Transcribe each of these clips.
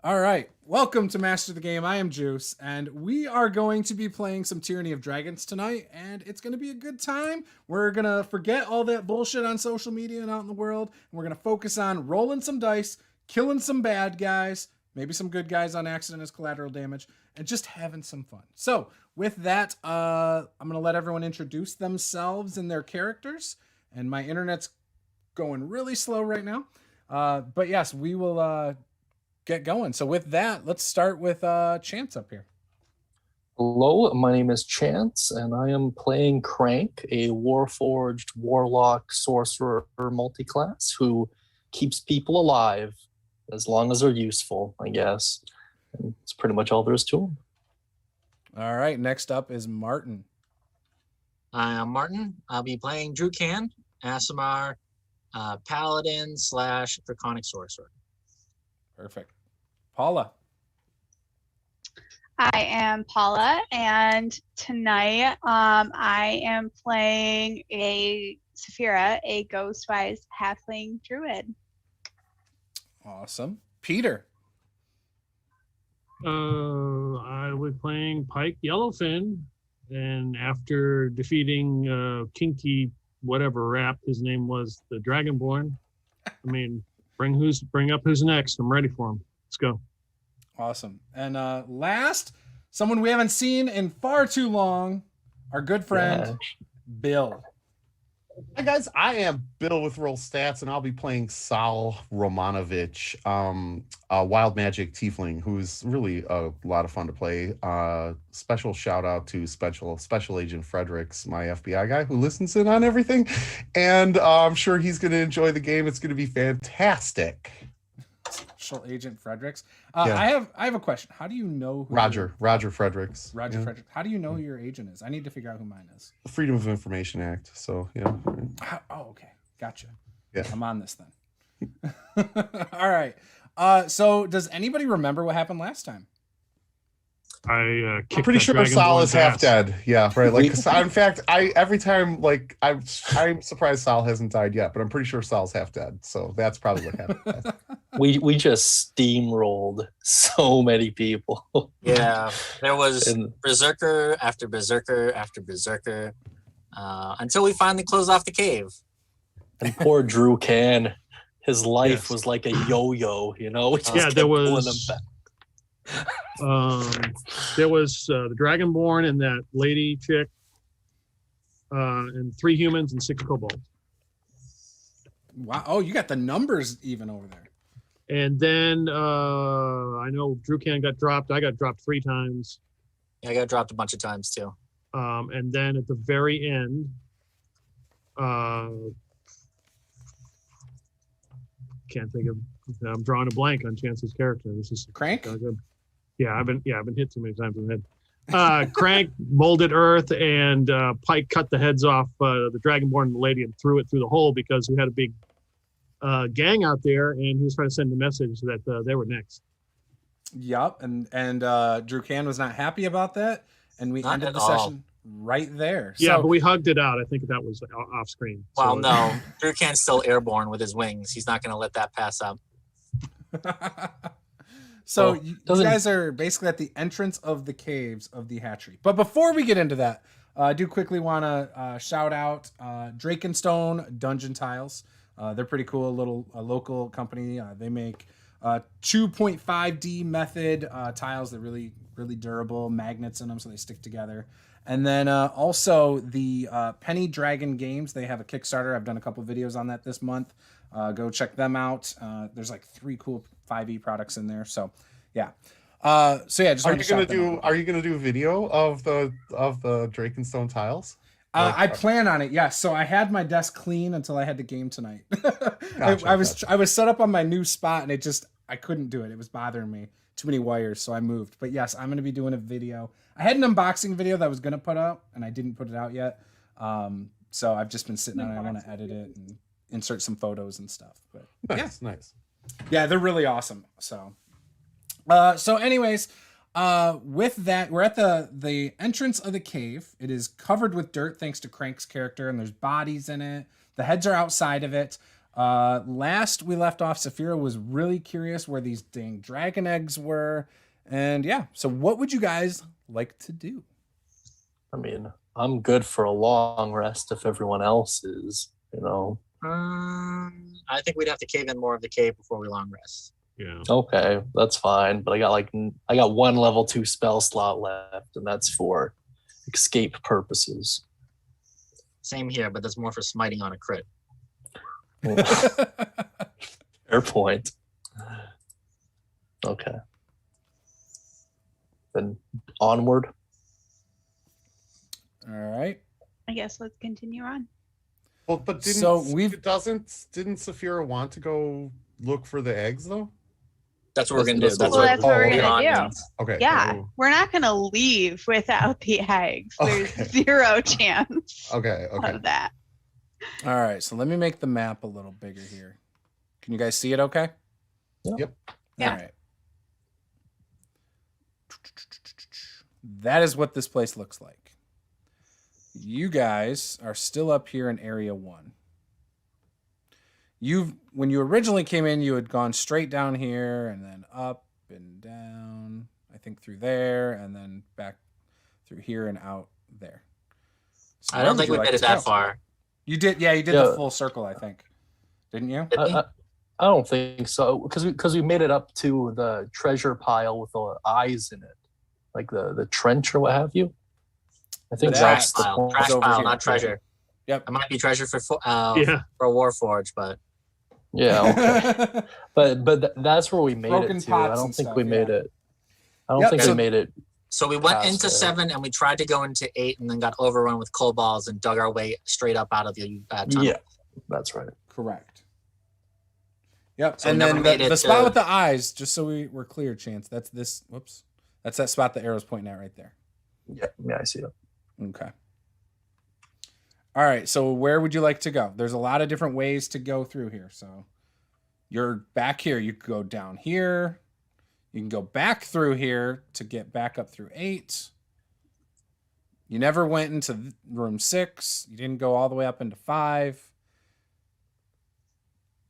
All right, welcome to Master the Game. I am Juice, and we are going to be playing some Tyranny of Dragons tonight, and it's going to be a good time. We're going to forget all that bullshit on social media and out in the world, and we're going to focus on rolling some dice, killing some bad guys, maybe some good guys on accident as collateral damage, and just having some fun. So, with that, I'm going to let everyone introduce themselves and their characters, and my internet's going really slow right now. But yes, we will... get going. So with that, let's start with Chance up here. Hello, my name is Chance, and I am playing Krank, a Warforged Warlock Sorcerer multiclass who keeps people alive as long as they're useful, I guess. And it's pretty much all there is to them. All right, next up is Martin. Hi, I'm Martin. I'll be playing Drukan, Aasimar, Paladin / Draconic Sorcerer. Perfect. Paula. I am Paula, and tonight I am playing a Saphira, a ghost-wise halfling druid. Awesome. Peter. I was playing Pike Yellowfin, and after defeating Kinky whatever rap his name was, the Dragonborn, bring up who's next. I'm ready for him. Let's go. Awesome. And last, someone we haven't seen in far too long, our good friend, Bill. Hi guys, I am Bill with Roll Stats, and I'll be playing Sal Romanovich, a wild magic tiefling who's really a lot of fun to play. Special shout out to Special Agent Fredericks, my FBI guy who listens in on everything, and I'm sure he's going to enjoy the game. It's going to be fantastic. Special Agent Fredericks. Yeah. I have a question. How do you know who Roger Fredericks. Roger Fredericks. How do you know who your agent is? I need to figure out who mine is. The Freedom of Information Act. So yeah. Oh, okay. Gotcha. Yeah. I'm on this then. All right. So does anybody remember what happened last time? I'm pretty sure Sal is half dead. Yeah, right. Like, in fact, every time, like, I'm surprised Sal hasn't died yet, but I'm pretty sure Sal's half dead. So that's probably what happened. We just steamrolled so many people. Yeah, there was Berserker after Berserker after Berserker until we finally closed off the cave. And poor Drukan, his life was like a yo-yo, you know? There was the Dragonborn and that lady chick, and 3 humans and 6 kobolds. Wow. Oh, you got the numbers even over there. And then I know Drukan got dropped. I got dropped 3 times. Yeah, I got dropped a bunch of times too. And then at the very end, can't think of. I'm drawing a blank on Chance's character. This is Krank. Yeah, I've been hit too many times in the head. Krank molded earth, and Pike cut the heads off the Dragonborn and the lady and threw it through the hole because we had a big gang out there, and he was trying to send a message that they were next. Yup, and Drukan was not happy about that, and we ended the session right there. Yeah, but we hugged it out. I think that was off screen. Well, no, Drukan's still airborne with his wings. He's not going to let that pass up. So you guys are basically at the entrance of the caves of the hatchery. But before we get into that, I do quickly want to shout out Drakenstone Dungeon Tiles. They're pretty cool, a local company. They make 2.5D method tiles that are really, really durable, magnets in them so they stick together. And then also the Penny Dragon Games. They have a Kickstarter. I've done a couple videos on that this month. Go check them out. There's like 3 cool 5e products in there. So yeah. Just are you gonna do a video of the Drakenstone tiles? I plan on it. Yes. So I had my desk clean until I had the game tonight. Gotcha, I was set up on my new spot, and I couldn't do it. It was bothering me. Too many wires, so I moved. But yes, I'm going to be doing a video. I had an unboxing video that I was going to put out, and I didn't put it out yet. So I've just been sitting on it. I want to edit it and insert some photos and stuff. But nice. Yeah, they're really awesome. So anyways, with that, we're at the entrance of the cave. It is covered with dirt thanks to Krank's character, and there's bodies in it. The heads are outside of it. Last we left off, Saphira was really curious where these dang dragon eggs were. And yeah, so what would you guys like to do? I mean, I'm good for a long rest if everyone else is, you know. I think we'd have to cave in more of the cave before we long rest. Yeah. Okay, that's fine. But I got one level 2 spell slot left, and that's for escape purposes. Same here, but that's more for smiting on a crit. Fair point. Okay. Then onward. All right. I guess let's continue on. Well, but didn't Saphira want to go look for the eggs though? That's what we're gonna do. That's That's Well, what that's what we're moving gonna on do. means. Okay. Yeah, Oh, we're not gonna leave without the eggs. There's Okay. zero chance okay. of that. All right. So let me make the map a little bigger here. Can you guys see it okay? Yep. Yeah. All right. That is what this place looks like. You guys are still up here in Area 1. When you originally came in, you had gone straight down here and then up and down, I think through there, and then back through here and out there. So I where don't would think you we like made it to that go? far. You did, yeah, you did Yeah. the full circle, I think. Didn't you? Did we? I don't think so, because we made it up to the treasure pile with the eyes in it, like the trench or what have you. I think That- that's the Pile. point. Trash over pile, here. not treasure. Yep. It might be treasure for Yeah. Warforge, but Yeah, okay. but that's where we made Broken it to. I pots don't and think stuff, we made yeah. it. I don't Yep, think so- we made it. so we went Past into there. 7 and we tried to go into 8 and then got overrun with kobolds and dug our way straight up out of the tunnel. Yeah, that's right. Correct. Yep. So we and never then made the it spot to- with the eyes, just so we're clear, Chance, that's this. Whoops. That's that spot the arrow's pointing at right there. Yeah, I see it. Okay. All right. So where would you like to go? There's a lot of different ways to go through here. So you're back here. You could go down here. You can go back through here to get back up through 8. You never went into room 6. You didn't go all the way up into 5.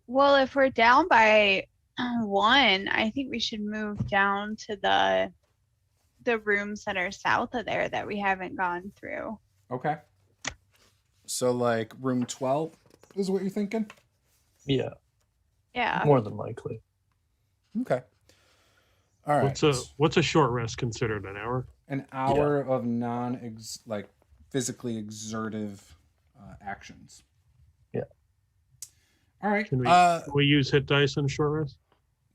Well, if we're down by 1, I think we should move down to the rooms that are south of there that we haven't gone through. Okay. So like room 12 is what you're thinking? Yeah, Yeah. more than likely. Okay. All right. What's a short rest considered? An hour? An hour of physically exertive actions. Yeah. All right. Can we use hit dice on a short rest?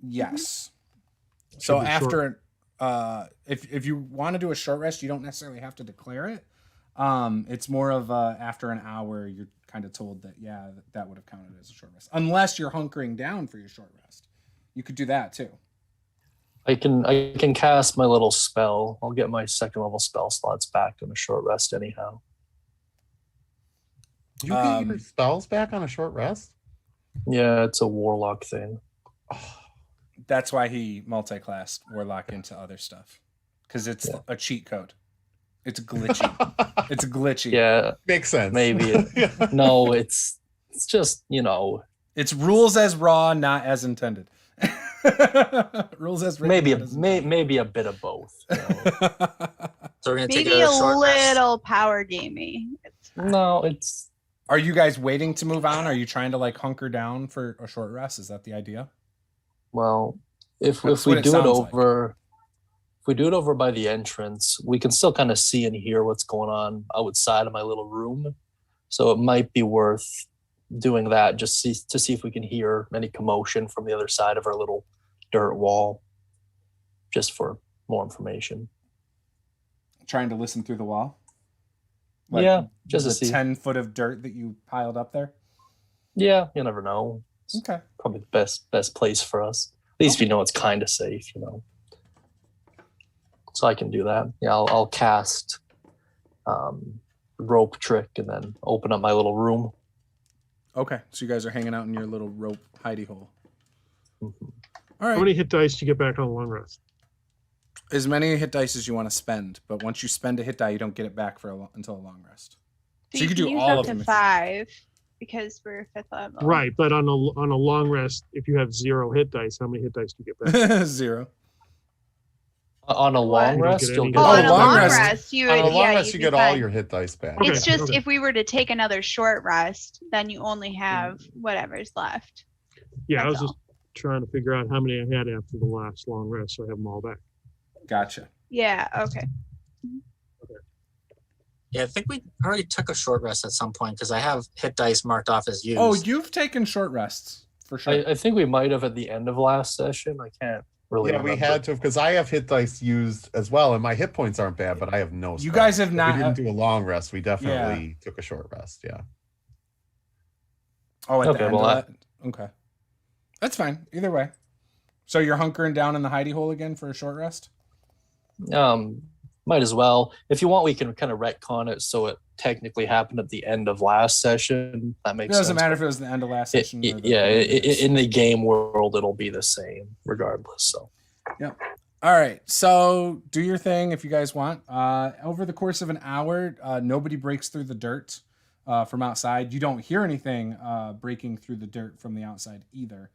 Yes. Should So be after if you want to do a short rest, you don't necessarily have to declare it. It's more of after an hour, you're kind of told that that would have counted as a short rest, unless you're hunkering down for your short rest. You could do that too. I can cast my little spell. I'll get my second level spell slots back in a short rest anyhow. You get your spells back on a short rest? Yeah, it's a warlock thing. That's why he multi-classed warlock into other stuff, because it's a cheat code. It's glitchy. It's glitchy. Yeah, makes sense. Maybe. No, it's just, it's rules as raw, not as intended. Rules as written. Maybe a bit of both. So we're gonna take Maybe a a short rest. little power gamey. It's fine. No, it's Are you guys waiting to move on? Are you trying to hunker down for a short rest? Is that the idea? well, if That's we what it do it sounds like. over if we do it over by the entrance, we can still kind of see and hear what's going on outside of my little room. So it might be worth doing that just to see if we can hear any commotion from the other side of our little dirt wall, just for more information. Trying to listen through the wall? Yeah, just to the see. 10 foot of dirt that you piled up there? Yeah, you never know. It's Okay. probably the best place for us. At least we know it's kind of safe, So I can do that. Yeah, I'll cast rope trick and then open up my little room. Okay. So you guys are hanging out in your little rope hidey hole. Mhm. All How right. many hit dice do you get back on a long rest? As many hit dice as you want to spend, but once you spend a hit die, you don't get it back until a long rest. So you could do use all up of to them. 5. because we're 5th level. Right, but on a long rest, if you have 0 hit dice, how many hit dice do you get back? 0. On a long You don't rest, get you'll any get Oh, Oh, on a long long rest. rest, you On would, a long yeah, rest, you'd you be get all fine. your hit dice back. Okay. It's just okay. if we were to take another short rest, then you only have whatever's left. Yeah, I was That's just trying to figure out how many I had after the last long rest, so I have them all back. Gotcha. Yeah, okay. Yeah, I think we already took a short rest at some point because I have hit dice marked off as used. Oh, you've taken short rests for sure. I think we might have at the end of last session. I can't really Yeah, we remember. had to because I have hit dice used as well, and my hit points aren't bad, but I have no. You spells. guys have If not- We didn't do a long rest. We definitely took a short rest. Yeah. Oh, at the Okay, end well, of that? Okay. That's fine. Either way. So you're hunkering down in the hidey hole again for a short rest? Might as well. If you want, we can kind of retcon it so it technically happened at the end of last session. That It makes sense. doesn't matter if it was the end of last session. or the Yeah, beginning of this. in the game world, it'll be the same regardless. So All right. So do your thing if you guys want. Over the course of an hour, nobody breaks through the dirt from outside. You don't hear anything breaking through the dirt from the outside either.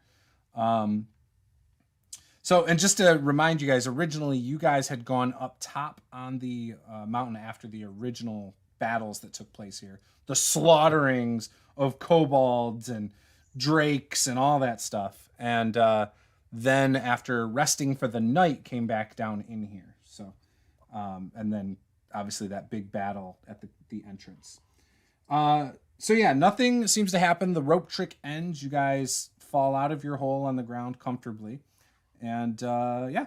So, and just to remind you guys, originally you guys had gone up top on the mountain after the original battles that took place here. The slaughterings of kobolds and drakes and all that stuff. And then after resting for the night, came back down in here. So, and then obviously that big battle at the entrance. So yeah, nothing seems to happen. The rope trick ends. You guys fall out of your hole on the ground comfortably. And yeah,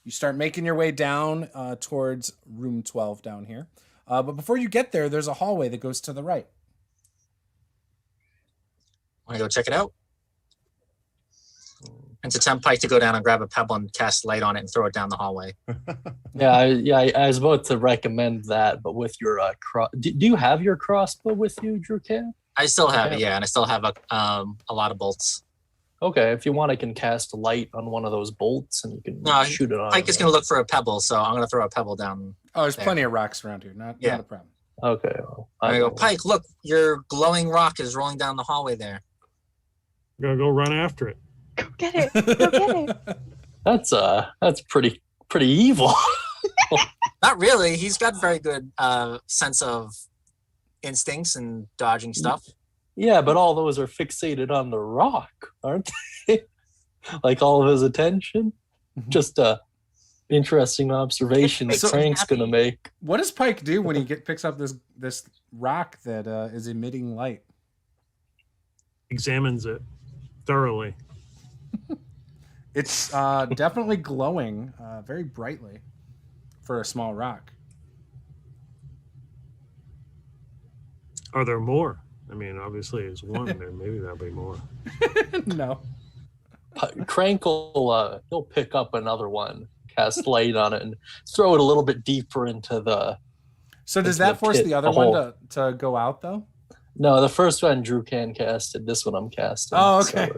you start making your way down towards room 12 down here. But before you get there, there's a hallway that goes to the right. Want to go check it out? And to tempt Pike to go down and grab a pebble and cast light on it and throw it down the hallway. I was about to recommend that, but with your do you have your crossbow with you, Drew Can? I still have it, Okay. yeah, and I still have a lot of bolts. Okay, if you want, I can cast light on one of those bolts and you can No, shoot it on. Pike is going to look for a pebble, so I'm going to throw a pebble down. Oh, there's There. plenty of rocks around here. Not a problem. Okay, well, I'm going to go, will. Pike, look, your glowing rock is rolling down the hallway there. I'm gonna go run after it. Go get it. Go get it. That's pretty evil. Not really. He's got very good sense of instincts and dodging stuff. Yeah, but all those are fixated on the rock, aren't they? Like all of his attention. Just a interesting observation that So Krank's happy. gonna make. What does Pike do when he picks up this rock that is emitting light? Examines it thoroughly. It's definitely glowing very brightly for a small rock. Are there more? I mean, obviously, there's one there. Maybe there'll be more. No. Krank will he'll pick up another one, cast light on it, and throw it a little bit deeper into the. So does Into that the force pit, the other the one hole. to go out though? No, the first one Drew Can casted. This one I'm casting. Oh, okay.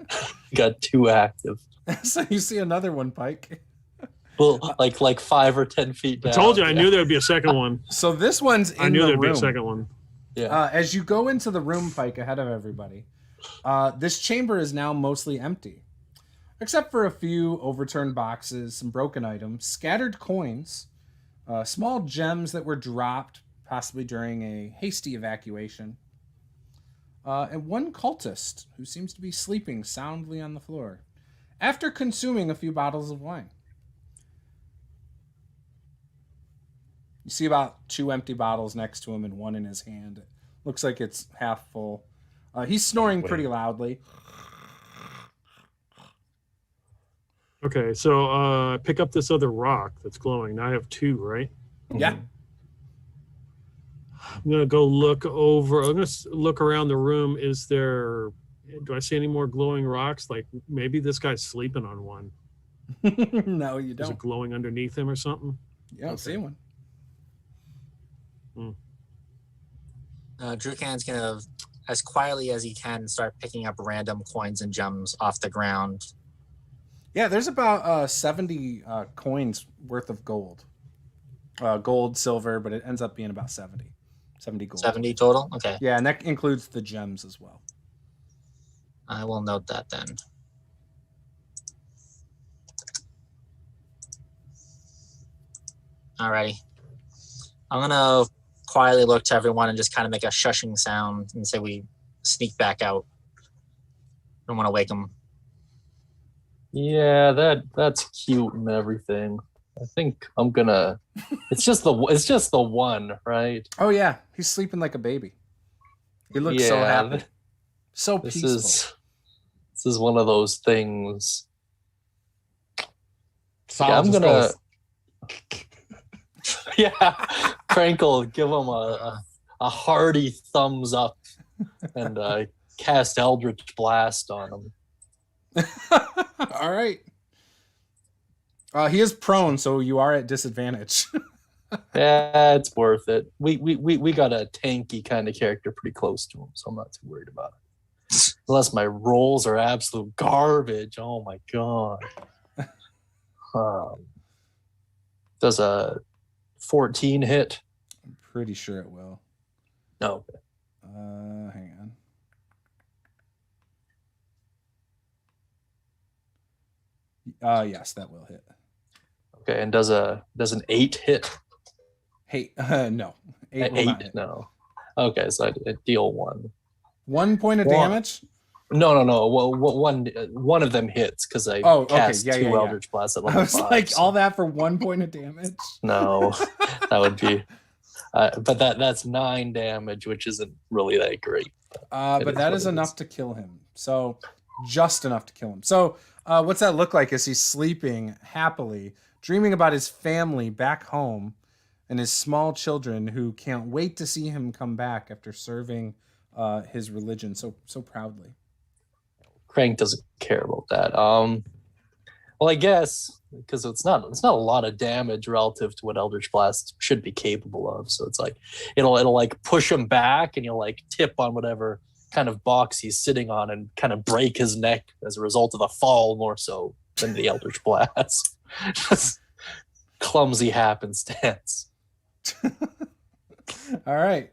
So got two active. So you see another one, Pike. Well, like 5 or 10 feet I down. told you I Yeah. knew there'd be a second one. So this one's in I knew the there'd be room. a second one. Yeah. As you go into the room, Pike, ahead of everybody, this chamber is now mostly empty, except for a few overturned boxes, some broken items, scattered coins, small gems that were dropped, possibly during a hasty evacuation, and one cultist who seems to be sleeping soundly on the floor after consuming a few bottles of wine. You see about 2 empty bottles next to him and one in his hand. It looks like it's half full. He's snoring pretty loudly. Okay, so pick up this other rock that's glowing. Now I have 2, right? Yeah. I'm gonna go look over. I'm gonna look around the room. Do I see any more glowing rocks? Like maybe this guy's sleeping on one. No, you Is don't. it glowing underneath him or something? You don't see one. Drew Can's going to, as quietly as he can, start picking up random coins and gems off the ground. Yeah, there's about 70 coins worth of gold. Gold, silver, but it ends up being about 70. 70 gold. 70 total? Okay. Yeah, and that includes the gems as well. I will note that then. Alrighty. I'm gonna quietly look to everyone and just kind of make a shushing sound and say we sneak back out. Don't want to wake them. Yeah, that's cute and everything. I think I'm gonna. It's just the one, right? Oh yeah, he's sleeping like a baby. He looks so happy, so peaceful. This is one of those things. Yeah, I'm gonna. Yeah, Crankle, give him a hearty thumbs up and cast Eldritch Blast on him. All right. He is prone, so you are at disadvantage. Yeah, it's worth it. We got a tanky kind of character pretty close to him, so I'm not too worried about it. Unless my rolls are absolute garbage. Oh my god. Does a 14 hit? I'm pretty sure it will. No. Hang on. Yes, that will hit. Okay, and does an 8 hit? Hey, no. 8 will not hit. No. Okay, so I deal 1. 1 point of damage? No. Well, one of them hits because I cast 2 Eldritch Blasts at level 5. I was like, all that for 1 point of damage? No, that would be... but that's 9 damage, which isn't really that great. But that is enough to kill him. So, just enough to kill him. So, what's that look like as he's sleeping happily, dreaming about his family back home and his small children who can't wait to see him come back after serving his religion so proudly? Krank doesn't care about that. Well, I guess because it's not a lot of damage relative to what Eldritch Blast should be capable of. So it's like it'll like push him back, and you'll like tip on whatever kind of box he's sitting on, and kind of break his neck as a result of the fall more so than the Eldritch Blast. Just clumsy happenstance. All right.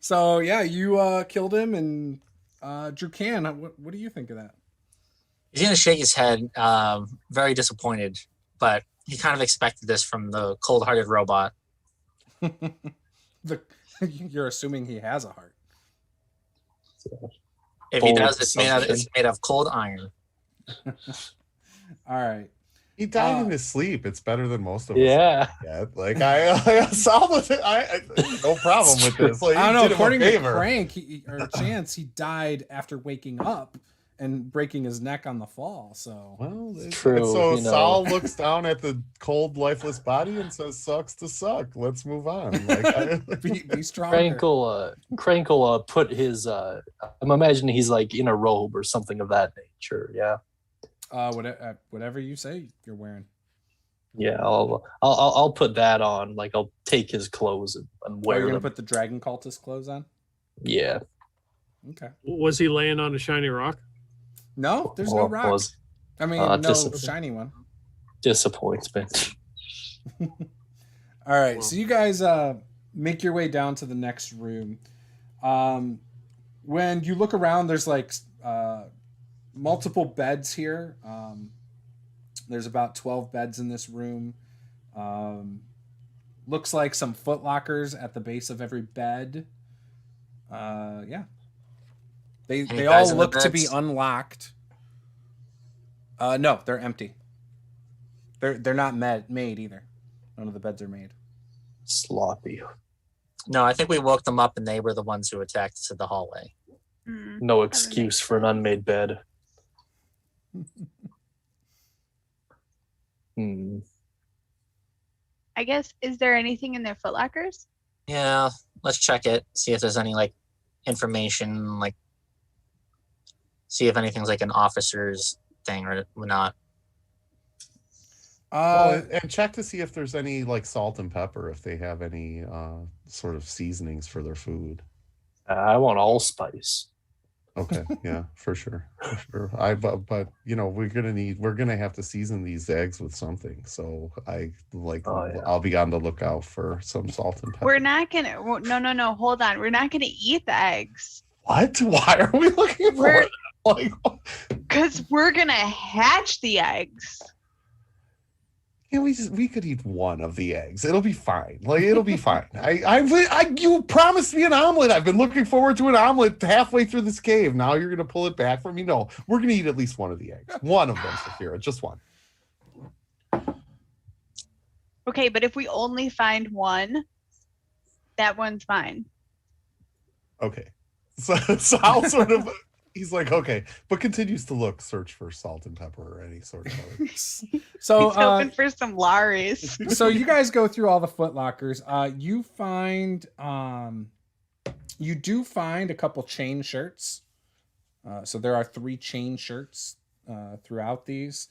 So yeah, you killed him, and Drew Can. What do you think of that? He's going to shake his head, very disappointed, but he kind of expected this from the cold-hearted robot. You're assuming he has a heart. If he does, it's made of cold iron. All right. He died in his sleep. It's better than most of us. Yeah. Like I saw with it. I no problem with this. Like, I don't know. According to Krank or Chance, he died after waking up and breaking his neck on the fall. So well, true. So Saul looks down at the cold, lifeless body and says, "Sucks to suck. Let's move on." Like, be stronger. Crankle put his. I'm imagining he's like in a robe or something of that nature. Yeah. Whatever you say you're wearing. Yeah, I'll put that on. Like I'll take his clothes and wear You're them. gonna put the dragon cultist clothes on? Yeah. Okay. Was he laying on a shiny rock? No, there's no rock. I mean, no shiny one. Disappointment. All right, so you guys make your way down to the next room. When you look around, there's like multiple beds here. There's about 12 beds in this room. Looks like some foot lockers at the base of every bed. Yeah. They all look to be unlocked. No, they're empty. They're not made either. None of the beds are made. Sloppy. No, I think we woke them up and they were the ones who attacked us in the hallway. No excuse for an unmade bed. I guess, is there anything in their footlockers? Yeah, let's check it. See if there's any like information, like see if anything's like an officer's thing or not. And check to see if there's any like salt and pepper, if they have any sort of seasonings for their food. I want allspice. Okay, yeah, for sure. But we're gonna have to season these eggs with something. So I'll be on the lookout for some salt and pepper. We're not gonna. No. Hold on. We're not gonna eat the eggs. What? Why are we looking for it? Like, because we're gonna hatch the eggs. yeah, we could eat one of the eggs. It'll be fine. Like, it'll be fine. You promised me an omelet. I've been looking forward to an omelet halfway through this cave. Now you're gonna pull it back from me? No, we're gonna eat at least one of the eggs. One of them, Saphira, just one. Okay, but if we only find one, that one's fine. Okay, so I'll sort of. He's like, okay, but continues to search for salt and pepper or any sort of other. So he's hoping for some Laries. So you guys go through all the footlockers. You do find a couple chain shirts. So there are 3 chain shirts throughout these.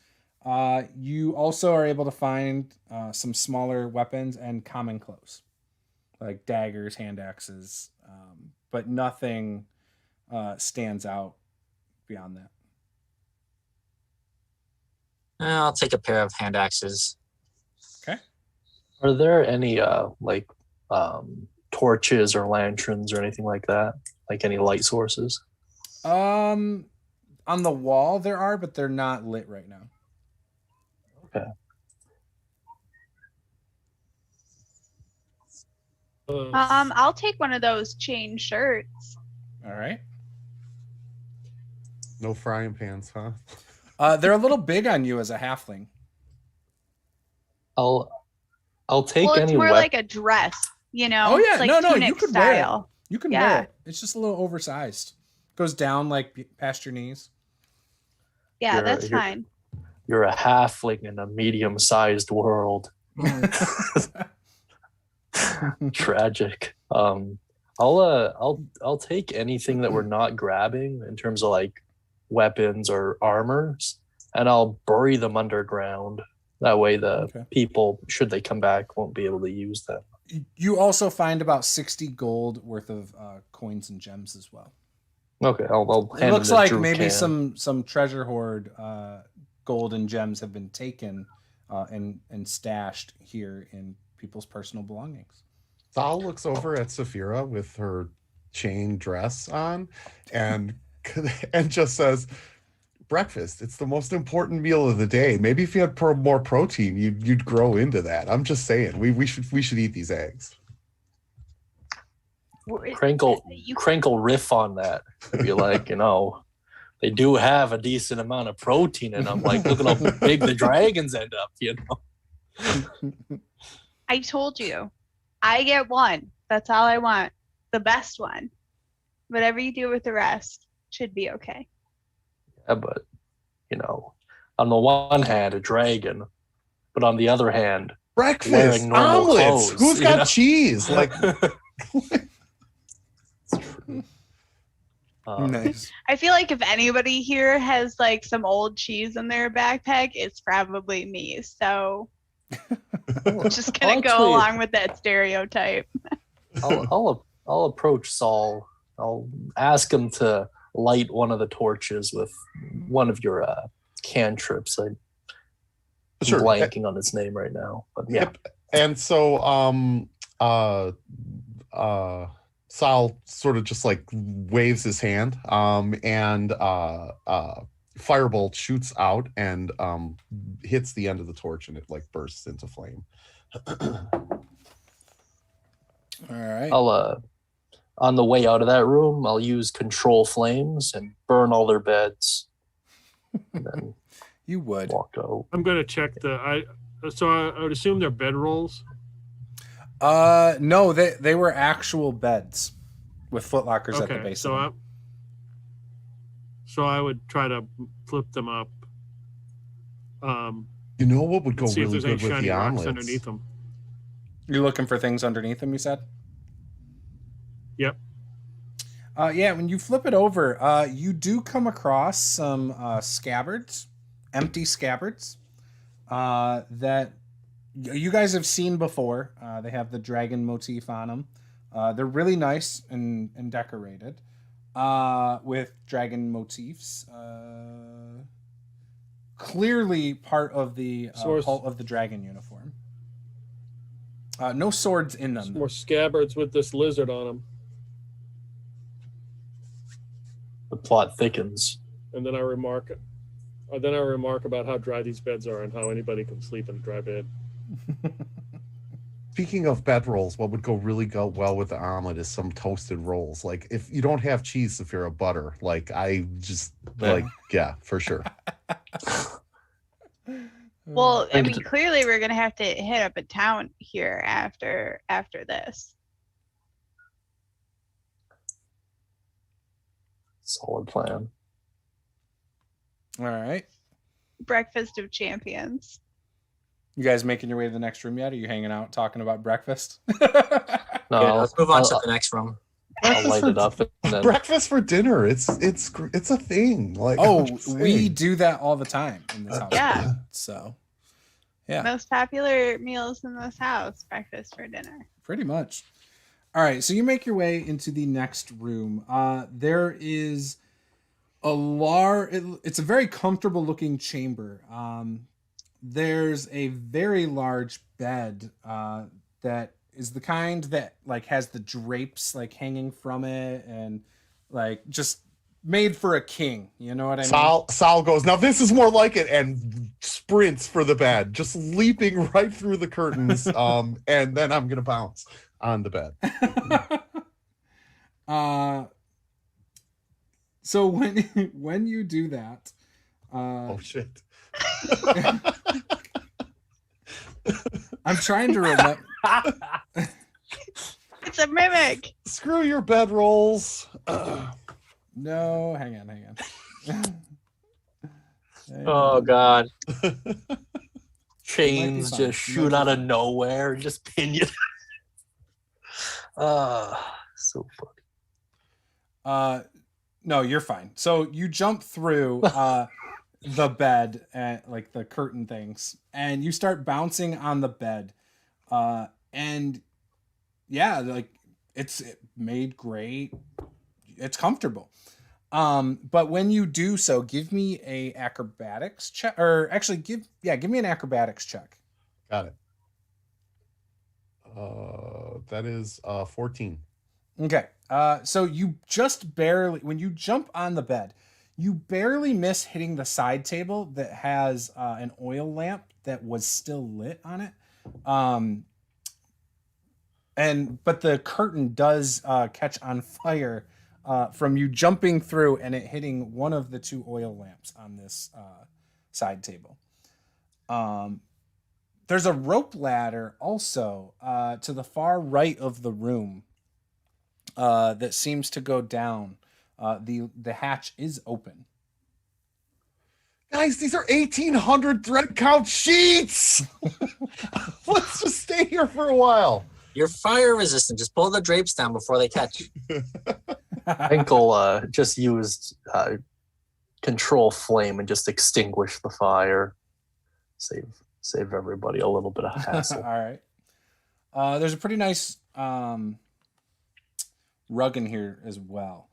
You also are able to find some smaller weapons and common clothes, like daggers, hand axes, but nothing stands out beyond that. I'll take a pair of hand axes. Okay. Are there any torches or lanterns or anything like that? Like any light sources? On the wall there are, but they're not lit right now. Okay. I'll take one of those chain shirts. All right. No frying pans, huh? They're a little big on you as a halfling. I'll take Well, it's any more weapon. like a dress, you know? Oh yeah, like no, tunic you could wear it. style. You can Yeah. wear it. It's just a little oversized. Goes down like past your knees. Yeah, You're- that's you're- fine. You're a halfling in a medium-sized world. Tragic. I'll take anything that we're not grabbing in terms of like weapons or armors, and I'll bury them underground. That way, the people, should they come back, won't be able to use them. You also find about 60 gold worth of coins and gems as well. Okay, I'll It hand looks them to like Drew maybe Can. some treasure hoard gold and gems have been taken and stashed here in people's personal belongings. Sal looks over at Saphira with her chain dress on and just says, breakfast, it's the most important meal of the day. Maybe if you had more protein, you'd grow into that. I'm just saying, we should eat these eggs. Crankle riff on that. Be like, they do have a decent amount of protein in them. Like, look at how big the dragons end up, I told you. I get one. That's all I want. The best one. Whatever you do with the rest should be okay. Yeah, but, on the one hand, a dragon, but on the other hand, breakfast, wearing normal omelets. clothes, Who's got cheese? Like, Nice. I feel like if anybody here has like some old cheese in their backpack, it's probably me. So just gonna go along with that stereotype. I'll approach Saul. I'll ask him to light one of the torches with one of your cantrips. I'm blanking on its name right now, but yeah. And so Sal sort of just like waves his hand, and firebolt shoots out and hits the end of the torch, and it like bursts into flame. All right. I'll on the way out of that room, I'll use control flames and burn all their beds. And then you would walk out. I'm going to check so I would assume they're bedrolls. No, they were actual beds with footlockers at the base. So I would try to flip them up. You know what would go see really if there's good any with shiny the rocks omelets? underneath them. You're looking for things underneath them, you said? Yep. Yeah, when you flip it over, you do come across some scabbards, empty scabbards, that you guys have seen before. They have the dragon motif on them. They're really nice and decorated. with dragon motifs. Clearly part of the cult of the dragon uniform. No swords in them. Some more scabbards with this lizard on them. The plot thickens. And then I remark about how dry these beds are and how anybody can sleep in a dry bed. Speaking of bed rolls, what would go well with the omelet is some toasted rolls. Like if you don't have cheese, Saphira, butter. Like I just for sure. Well, I mean, clearly we're gonna have to hit up a town here after this. Solid plan. All right. Breakfast of champions. You guys making your way to the next room yet? Are you hanging out talking about breakfast? No, Yeah, let's move on to the next room. I'll light it up. And then... Breakfast for dinner. It's a thing. Like we do that all the time in this house. Yeah. So, yeah. Most popular meals in this house: breakfast for dinner. Pretty much. All right, so you make your way into the next room. There is it's a very comfortable looking chamber. There's a very large bed that is the kind that like has the drapes like hanging from it and like just made for a king. You know what I mean? Sal goes, now this is more like it, and sprints for the bed, just leaping right through the curtains. And then I'm gonna bounce on the bed. So when you do that, oh shit. I'm trying to remember. It's a mimic. Screw your bed rolls. No, hang on. Oh god. Chains just shoot out of nowhere and just pin you. So funny. No, you're fine. So you jump through the bed and like the curtain things, and you start bouncing on the bed. And yeah, like it's made great. It's comfortable. But when you do so, give me a acrobatics check, or actually give me an acrobatics check. Got it. That is 14. Okay. So you just barely, when you jump on the bed, you barely miss hitting the side table that has an oil lamp that was still lit on it. But the curtain does catch on fire from you jumping through and it hitting one of the two oil lamps on this side table. There's a rope ladder also to the far right of the room that seems to go down. The hatch is open. Guys, these are 1,800 thread count sheets. Let's just stay here for a while. You're fire resistant. Just pull the drapes down before they catch. Ankle just used control flame and just extinguish the fire. Save everybody a little bit of hassle. All right. There's a pretty nice rug in here as well.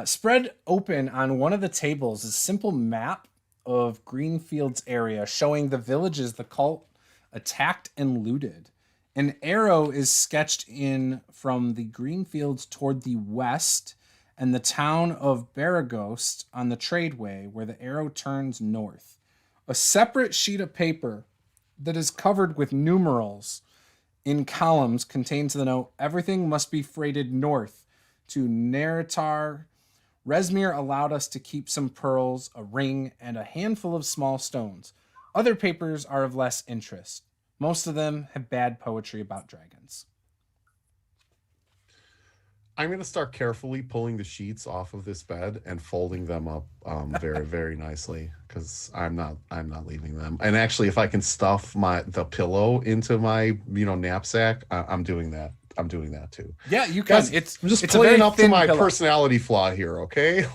Spread open on one of the tables is a simple map of Greenfield's area showing the villages the cult attacked and looted. An arrow is sketched in from the Greenfields toward the west and the town of Baragost on the tradeway where the arrow turns north. A separate sheet of paper that is covered with numerals in columns contains the note, everything must be freighted north to Neritar. Resmir allowed us to keep some pearls, a ring, and a handful of small stones. Other papers are of less interest. Most of them have bad poetry about dragons. I'm going to start carefully pulling the sheets off of this bed and folding them up very, very nicely because I'm not leaving them. And actually, if I can stuff the pillow into my knapsack, I'm doing that. I'm doing that too. Yeah, you can. Guys, I'm just playing up to my personality flaw here, okay?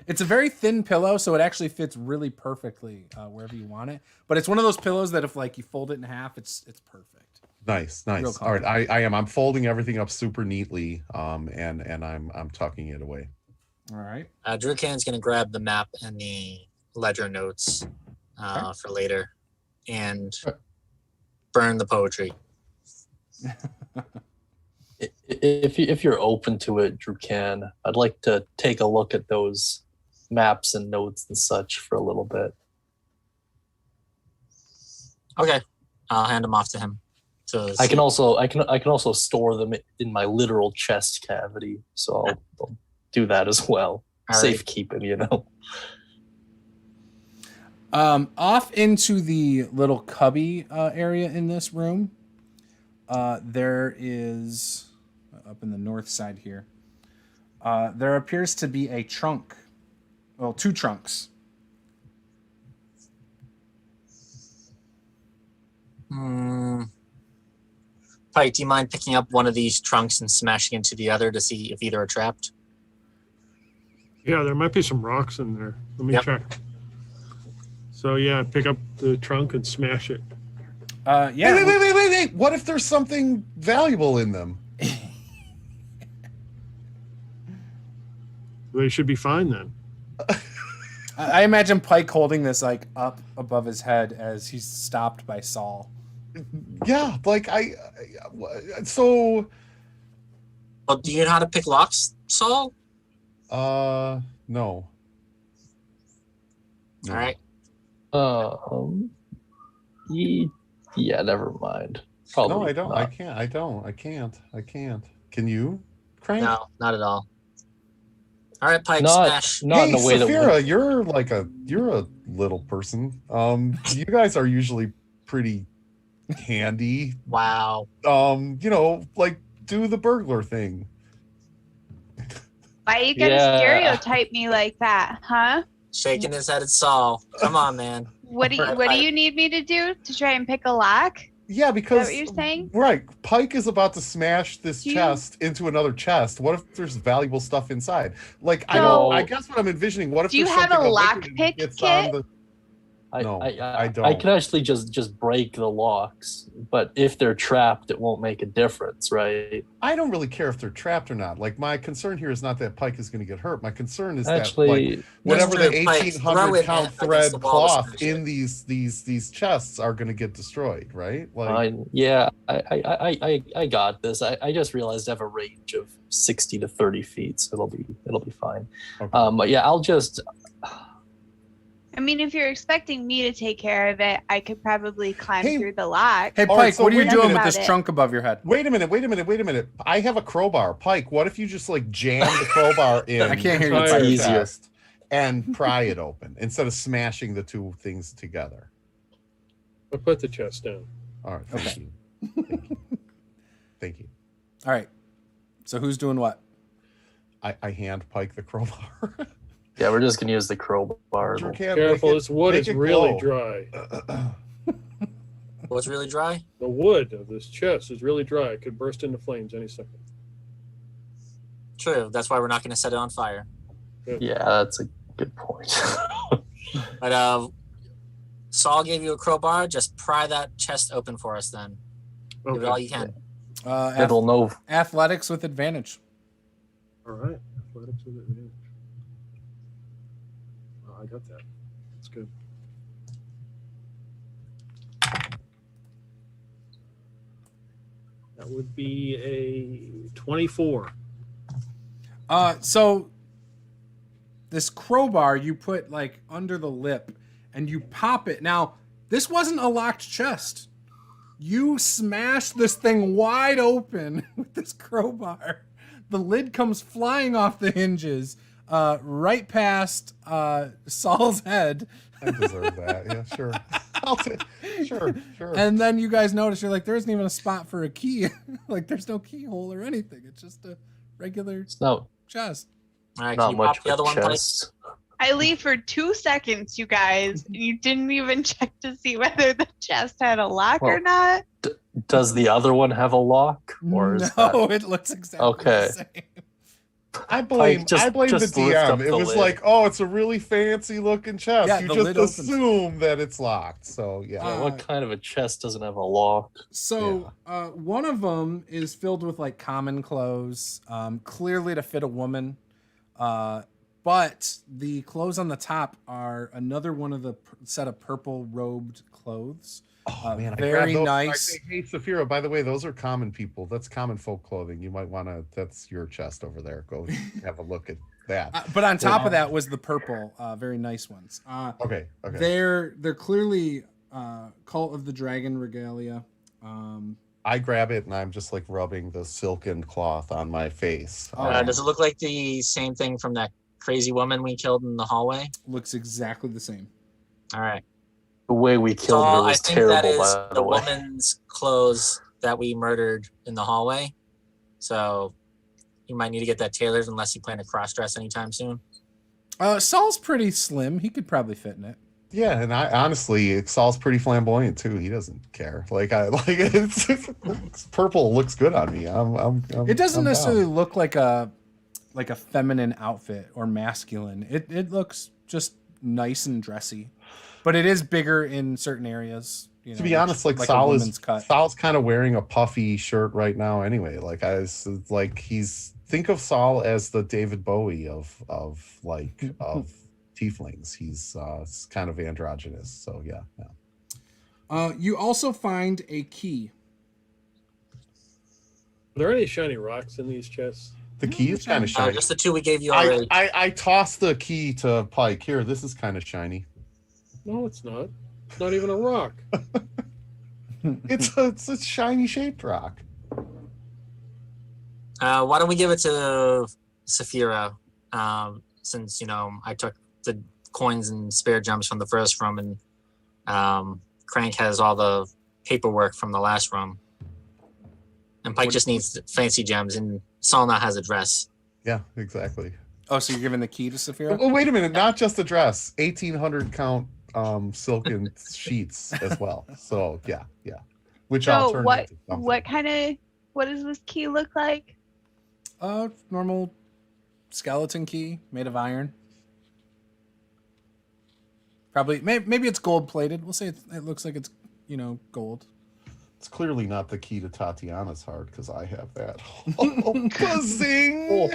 It's a very thin pillow, so it actually fits really perfectly wherever you want it. But it's one of those pillows that if like you fold it in half, it's perfect. Nice. Real All right, I'm folding everything up super neatly, and I'm tucking it away. All right. Drew Cannon's going to grab the map and the ledger notes for later, and burn the poetry. If you're open to it, Drew Can, I'd like to take a look at those maps and notes and such for a little bit. Okay, I'll hand them off to him. I can also store them in my literal chest cavity, so I'll do that as well. Safekeeping, you know. Off into the little cubby area in this room, there is, up in the north side here, there appears to be a trunk. Well, 2 trunks. Pike, do you mind picking up one of these trunks and smashing into the other to see if either are trapped? Yeah, there might be some rocks in there. Let me check. So yeah, pick up the trunk and smash it. Yeah. Wait. What if there's something valuable in them? They should be fine then. I imagine Pike holding this like up above his head as he's stopped by Saul. Yeah, like so. Well, do you know how to pick locks, Saul? No. All right. Yeah, never mind. Probably No, I don't. not. I can't. Can you, Krank? No, not at all. All right, Pike, Not smash. Hey, in the way Saphira, you're a little person. You guys are usually pretty handy. Wow. Like do the burglar thing. Why you gonna stereotype me like that, huh? Shaking his head at Saul. Come on, man. What do you need me to do to try and pick a lock? Yeah, because Is that what you're saying? Right, Pike is about to smash this chest into another chest. What if there's valuable stuff inside? Like I guess what I'm envisioning. What if Do you there's have a something lockpick it's kit? on I don't. I can actually just break the locks, but if they're trapped, it won't make a difference, right? I don't really care if they're trapped or not. Like my concern here is not that Pike is going to get hurt. My concern is Actually, that like whatever the Pike, 1800 count against thread the wall to cloth smash in these chests are going to get destroyed, right? Like I got this. I just realized I have a range of 60 to 30 feet, so it'll be fine. Okay. But yeah, I'll just. I mean, if you're expecting me to take care of it, I could probably climb through the lock. Hey, Pike, All right, so what are you wait a doing minute. with this trunk above your head? Wait a minute. I have a crowbar. Pike, what if you just like jam the crowbar in? I can't hear you. inside It's the easier. chest and pry it open instead of smashing the two things together. I'll put the chest down. All right. Thank you. Thank you. All right. So who's doing what? I hand Pike the crowbar. Yeah, we're just gonna use the crowbar. Drew can't Careful, make this wood make is it really glow. dry. What's really dry? The wood of this chest is really dry. It could burst into flames any second. True. That's why we're not going to set it on fire. Yeah, that's a good point. But Saul gave you a crowbar. Just pry that chest open for us then. Do it all you can. It'll know. Athletics with advantage. All right. Athletics with advantage. Oh, I got that. That's good. That would be a 24. So this crowbar you put like under the lip and you pop it. Now, this wasn't a locked chest. You smash this thing wide open with this crowbar. The lid comes flying off the hinges, right past Saul's head. I deserve that. Yeah, sure. Sure. And then you guys notice you're like, there isn't even a spot for a key. Like, there's no keyhole or anything. It's just a regular chest. All right, Not can you much pop the other one, Pike? chest. I leave for 2 seconds, you guys. And you didn't even check to see whether the chest had a lock or not. Does the other one have a lock, or is no? It looks exactly the same. I blame just the lift up DM. It the was lid. like, oh, it's a really fancy looking chest. Yeah, you the just lid opens. assume that it's locked. So yeah. Yeah, what kind of a chest doesn't have a lock? So one of them is filled with like common clothes, clearly to fit a woman. But the clothes on the top are another one of the set of purple robed clothes. Oh man, very nice. I say, hey, Saphira, by the way, those are common people. That's common folk clothing. You might want to. That's your chest over there. Go have a look at that. But on top of that was the purple, very nice ones. Okay. They're clearly Cult of the Dragon regalia. I grab it and I'm just like rubbing the silken cloth on my face. Does it look like the same thing from that crazy woman we killed in the hallway? Looks exactly the same. All right. The way we killed her was I think terrible. that is by the the way. woman's clothes that we murdered in the hallway. So you might need to get that tailored unless you plan to cross-dress anytime soon. Saul's pretty slim. He could probably fit in it. Yeah, and I honestly, Saul's pretty flamboyant too. He doesn't care. It's purple looks good on me. It doesn't I'm necessarily down. look like a feminine outfit or masculine. It looks just nice and dressy, but it is bigger in certain areas. You know, To be honest, like a Saul woman's cut. Saul's kind of wearing a puffy shirt right now. Anyway, think of Saul as the David Bowie of tieflings. He's kind of androgynous. So yeah. You also find a key. Are there any shiny rocks in these chests? The key is kind of shiny. Just the two we gave you already. I tossed the key to Pike. Here, this is kind of shiny. No, it's not. It's not even a rock. It's a shiny shaped rock. Why don't we give it to Saphira? Since I took the coins and spare gems from the first room, and Krank has all the paperwork from the last room, and Pike just needs fancy gems, and Saul now has a dress. Yeah, exactly. Oh, so you're giving the key to Saphira? Oh, wait a minute! Not just a dress, 1,800 count silken sheets as well. So yeah. Which I'll turn into something. What does this key look like? Normal skeleton key made of iron. Probably, maybe it's gold plated. We'll say it looks like it's gold. It's clearly not the key to Tatiana's heart because I have that. Buzzing!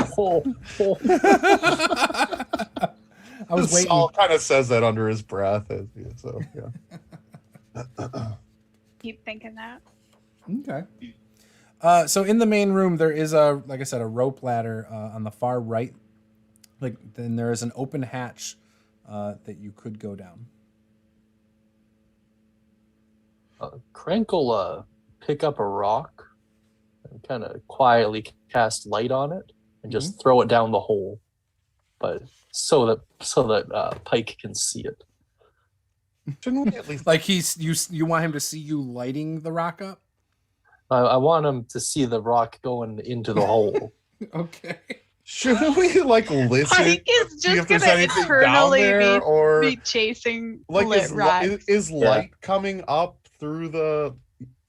I was waiting. Saul kind of says that under his breath. So yeah. Keep thinking that. Okay. So in the main room, there is like I said, a rope ladder on the far right. Then there is an open hatch that you could go down. Krank will pick up a rock and kind of quietly cast light on it and just throw it down the hole, but so that Pike can see it. Shouldn't we at least you want him to see you lighting the rock up? I want him to see the rock going into the hole. Okay. Shouldn't we listen? Pike is see if just there's gonna anything eternally down there, or be chasing like lit rocks. is light coming up through the,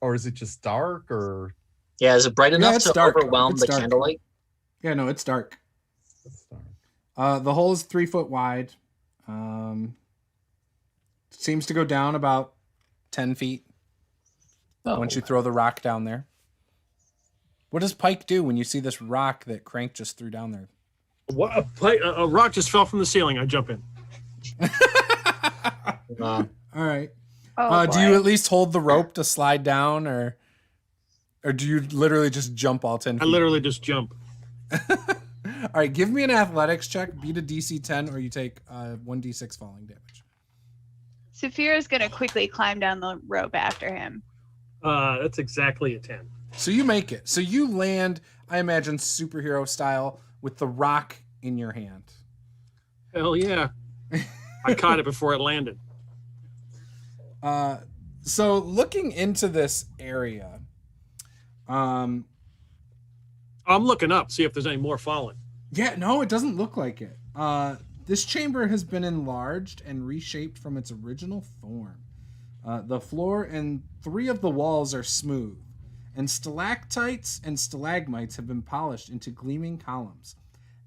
or is it just dark, or Yeah, is it bright enough to dark. overwhelm It's the dark. candlelight? Yeah, no, it's dark. it's dark? The hole is 3 foot wide. Seems to go down about 10 feet once you throw the rock down there. What does Pike do when you see this rock that Krank just threw down there? What a rock just fell from the ceiling. I jump in. All right. Oh, do you boy. at least hold the rope to slide down, or do you literally just jump all 10 feet? I literally just jump. All right, give me an athletics check. Beat a DC 10, or you take 1d6 falling damage. Saphira's gonna quickly climb down the rope after him. That's exactly a 10. So you make it. So you land, I imagine, superhero style with the rock in your hand. Hell yeah. I caught it before it landed. So looking into this area, I'm looking up, see if there's any more falling. yeah, no, it doesn't look like it. This chamber has been enlarged and reshaped from its original form. The floor and 3 of the walls are smooth, and stalactites and stalagmites have been polished into gleaming columns.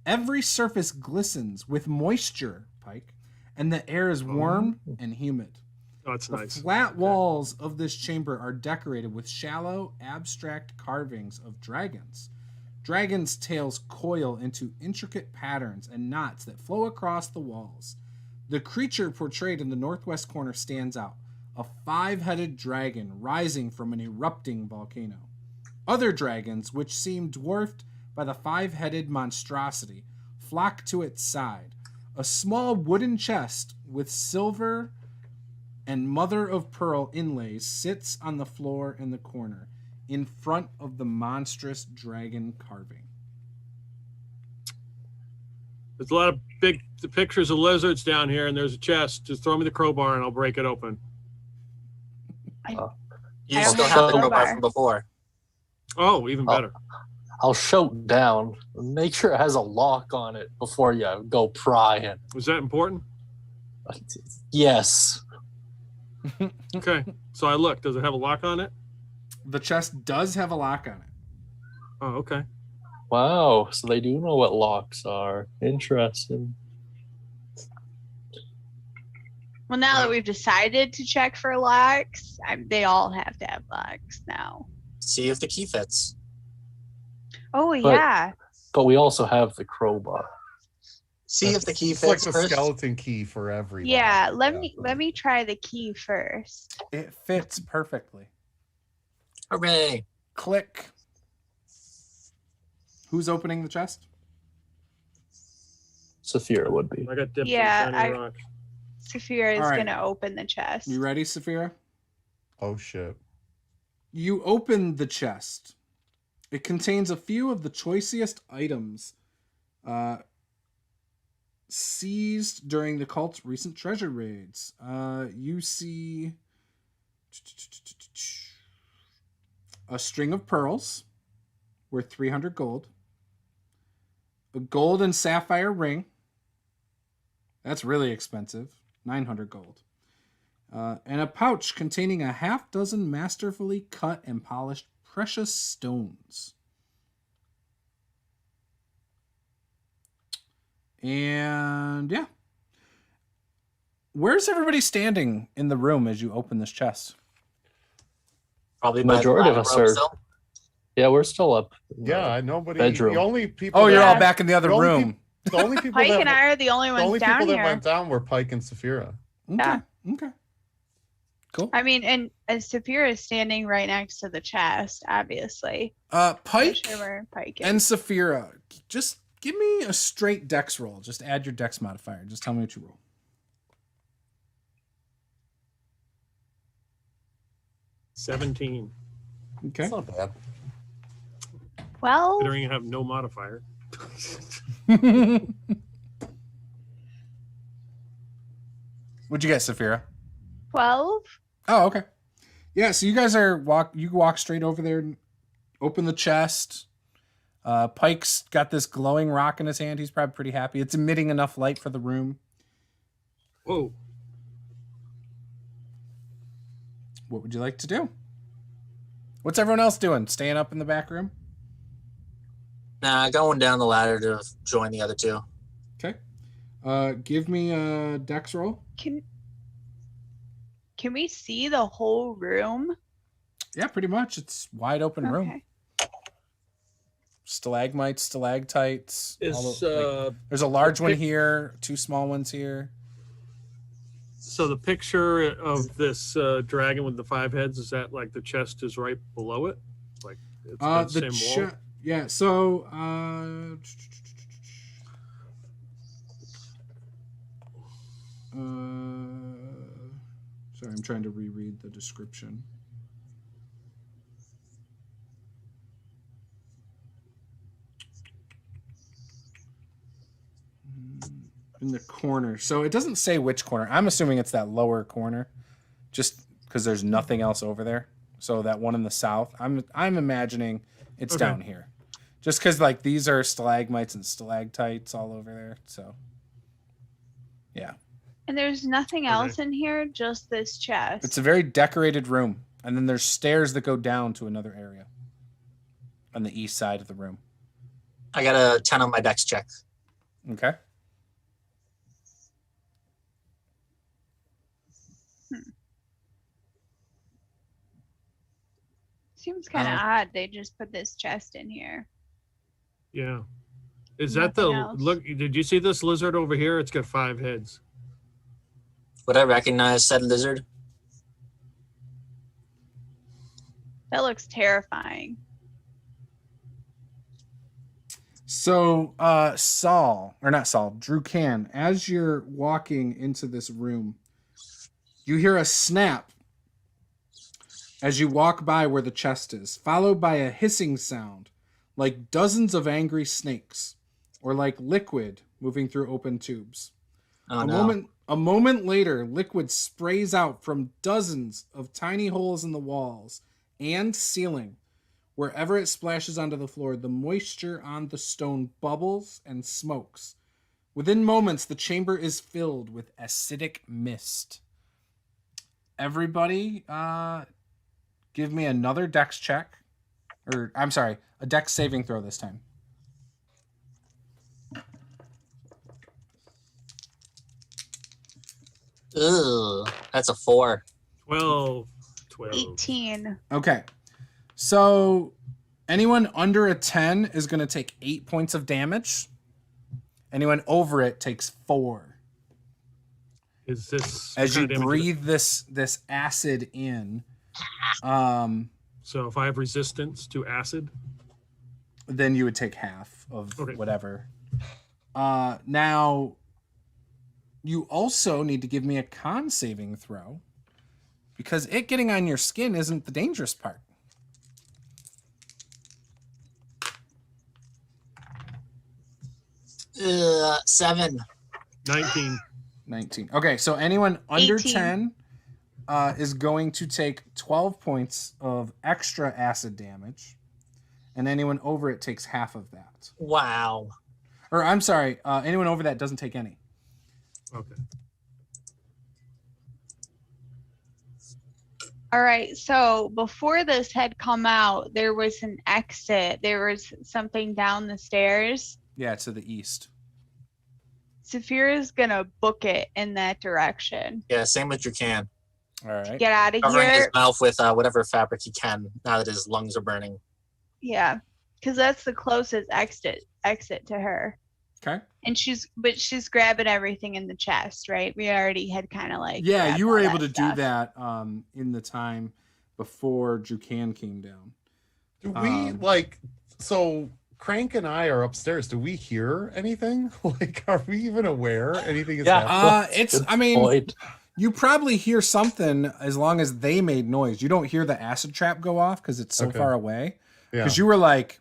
Every surface glistens with moisture, Pike, and the air is warm and humid. Oh, that's The nice. flat walls of this chamber are decorated with shallow, abstract carvings of dragons. Dragons' tails coil into intricate patterns and knots that flow across the walls. The creature portrayed in the northwest corner stands out, a 5-headed dragon rising from an erupting volcano. Other dragons, which seem dwarfed by the 5-headed monstrosity, flock to its side. A small wooden chest with silver and mother-of-pearl inlays sits on the floor in the corner, in front of the monstrous dragon carving. There's a lot of big pictures of lizards down here, and there's a chest. Just throw me the crowbar, and I'll break it open. You I still don't have have the a crowbar crowbar. from before. Oh, even better. I'll shout down. Make sure it has a lock on it before you go prying. Was that important? Yes. Okay. So I look. Does it have a lock on it? The chest does have a lock on it. Oh, okay. Wow. So they do know what locks are. Interesting. Well, now that we've decided to check for locks, they all have to have locks now. See if the key fits. Oh, But- yeah. But we also have the crowbar. See if the key It's like fits the first. skeleton key for every. Yeah, lock. let me try the key first. It fits perfectly. Hooray! Click. Who's opening the chest? Saphira would be. I got dipped Yeah, in shiny rock. Saphira is All right. gonna open the chest. You ready, Saphira? Oh shit. You open the chest. It contains a few of the choicest items seized during the cult's recent treasure raids. You see a string of pearls worth 300 gold, a gold and sapphire ring. That's really expensive, 900 gold. And a pouch containing a half dozen masterfully cut and polished precious stones. And yeah. Where's everybody standing in the room as you open this chest? Probably by the Majority of ladder us rope are- still. Yeah, we're still up. in the Yeah, nobody. bedroom. The only people. Oh, you're that, all back in the other the only room. The only people Pike that and I are the only the ones only down people that here. went down were Pike and Saphira. Okay. Yeah. Okay. Cool. I mean, and Saphira is standing right next to the chest, obviously. Pike Sure where Pike is. and Saphira, just give me a straight dex roll. Just add your dex modifier. Just tell me what you roll. 17. Okay. It's not bad. well, Considering you have no modifier. What'd you get, Saphira? 12. Oh, okay. Yeah, so you guys you walk straight over there and open the chest. Pike's got this glowing rock in his hand. He's probably pretty happy. It's emitting enough light for the room. Whoa. What would you like to do? What's everyone else doing? Staying up in the back room? Nah, going down the ladder to join the other two. Okay. Give me a dex roll. Can we see the whole room? Yeah, pretty much. It's wide open room. Okay. Stalagmites, stalactites. all Is there's a large one pic- here, two small ones here. so the picture of this dragon with the 5 heads, is that like the chest is right below it? Like it's got the same wall? Yeah, so sorry, I'm trying to reread the description. In the corner. So it doesn't say which corner. I'm assuming it's that lower corner, just because there's nothing else over there. So that one in the south. I'm imagining it's Okay. down here, just because like these are stalagmites and stalactites all over there. So yeah, And there's nothing Okay. else in here, just this chest. it's a very decorated room, and then there's stairs that go down to another area on the east side of the room. I got a 10 on my dex check. Okay. Seems kind of odd. They just put this chest in here. Yeah. Is that the Nothing else. look? Did you see this lizard over here? It's got 5 heads. Would I recognize said lizard? That looks terrifying. So, Drew Can, as you're walking into this room, you hear a snap as you walk by where the chest is, followed by a hissing sound, like dozens of angry snakes, or like liquid moving through open tubes. Oh, no. A moment later, liquid sprays out from dozens of tiny holes in the walls and ceiling. Wherever it splashes onto the floor, the moisture on the stone bubbles and smokes. Within moments, the chamber is filled with acidic mist. Everybody, give me another dex check. Or, I'm sorry, a dex saving throw this time. Ugh, that's a 4. 12. 18. Okay. So, anyone under a 10 is going to take 8 points of damage. Anyone over it takes 4. Is this As you what kind of damage breathe this acid in, So if I have resistance to acid, then you would take half of Okay. whatever. Now, you also need to give me a con saving throw, because it getting on your skin isn't the dangerous part. 7. 19. 19. Okay, so anyone under 18. 10 is going to take 12 points of extra acid damage, and anyone over it takes half of that. Wow. Or I'm sorry, anyone over that doesn't take any. Okay. All right. So before this had come out, there was an exit. There was something down the stairs. Yeah, to the east. Saphira's gonna book it in that direction. Yeah, same with Drukan. All right. Get out of Covering his here. mouth with whatever fabric he can now that his lungs are burning. Yeah, because that's the closest exit to her. Okay. And she's grabbing everything in the chest, right? We already had kind of like Yeah, grabbed you were all able to stuff. do that in the time before Drukan came down. Do we so Krank and I are upstairs. Do we hear anything? Like, are we even aware anything is happening? It's. Good I mean, point. you probably hear something as long as they made noise. You don't hear the acid trap go off because it's so Okay. far away. Yeah. Because you were like,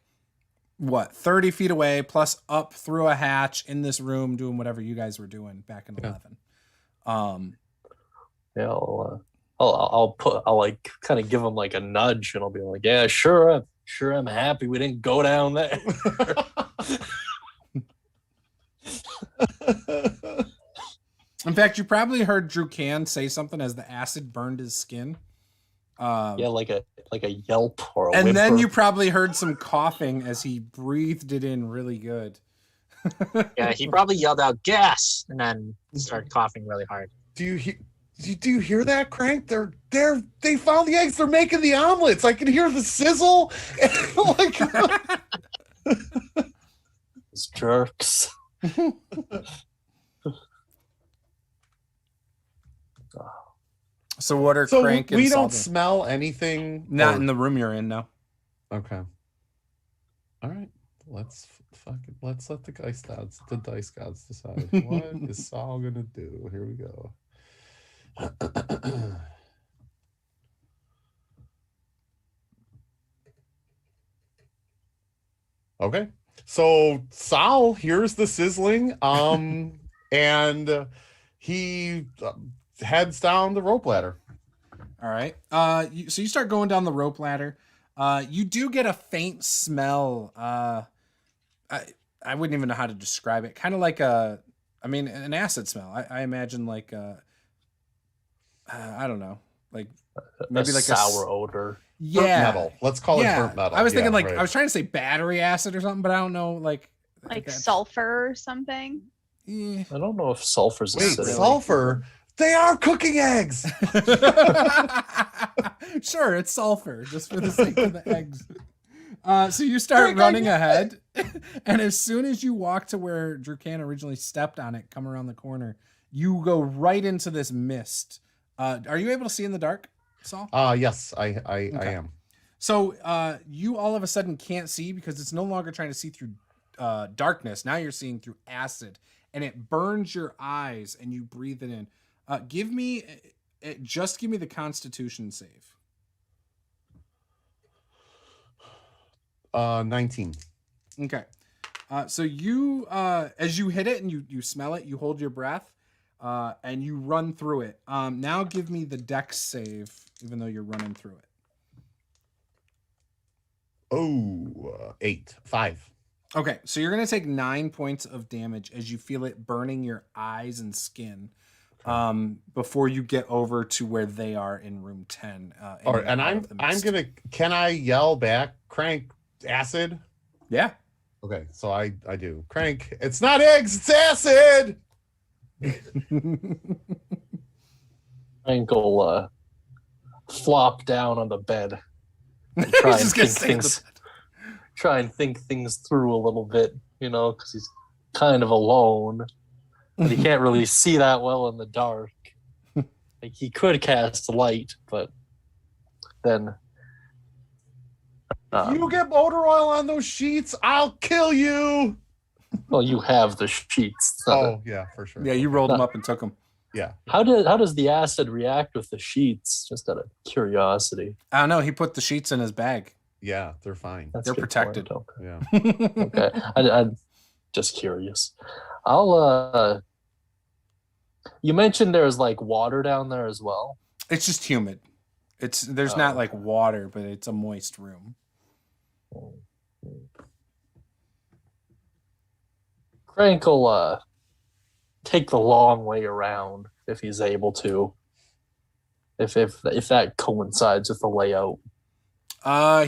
what, 30 feet away, plus up through a hatch in this room doing whatever you guys were doing back in Yeah. 11. Yeah, I'll like kind of give him like a nudge, and I'll be like, yeah, sure, I'm happy we didn't go down there. In fact, you probably heard Drukan say something as the acid burned his skin. Yeah, like a yelp or a And then whimper. you probably heard some coughing as he breathed it in really good. Yeah, he probably yelled out gas and then started coughing really hard. Do you hear that, Krank? They found the eggs. They're making the omelets. I can hear the sizzle. Like, Those jerks. So what are so Krank and we don't Salden? smell anything. Not or- in the room you're in, no. Okay. All right. Let's let the dice gods decide. What is Saul gonna do? Here we go. Okay. So Saul hears the sizzling, and he heads down the rope ladder. All right. So you start going down the rope ladder. You do get a faint smell. I wouldn't even know how to describe it. Kind of like an acid smell. I imagine like I don't know, like maybe like sour odor. Yeah. Burnt metal. Let's call it Yeah. burnt metal. I was thinking Yeah, like right. I was trying to say battery acid or something, but I don't know. Like Like sulfur or something? Yeah. I don't know if sulfur's Wait, acidic. sulfur? They are cooking eggs. Sure, it's sulfur, just for the sake of the eggs. So you start running ahead, and as soon as you walk to where Drukan originally stepped on it, come around the corner, you go right into this mist. Are you able to see in the dark, Saul? Yes, I am. So you all of a sudden can't see because it's no longer trying to see through darkness. Now you're seeing through acid, and it burns your eyes, and you breathe it in. Give me the Constitution save. 19. Okay. So you, as you hit it and you smell it, you hold your breath, and you run through it. Now give me the Dex save, even though you're running through it. Oh, 5. Okay, so you're gonna take 9 points of damage as you feel it burning your eyes and skin, before you get over to where they are in room 10. And I'm gonna. Can I yell back, Krank, acid? Yeah. Okay, so I do. Krank, it's not eggs, it's acid. Krank will flop down on the bed. And try and think things through a little bit, because he's kind of alone, but he can't really see that well in the dark. Like he could cast light, but then you get motor oil on those sheets, I'll kill you. Well, you have the sheets. Yeah, for sure. Yeah, you rolled them up and took them. Yeah. How does the acid react with the sheets? Just out of curiosity. I don't know. He put the sheets in his bag. Yeah, they're fine. They're protected. Okay. Yeah. Okay. I'm just curious. I'll you mentioned there's like water down there as well. It's just humid. There's not like water, but it's a moist room. Krank will take the long way around if he's able to. If that coincides with the layout.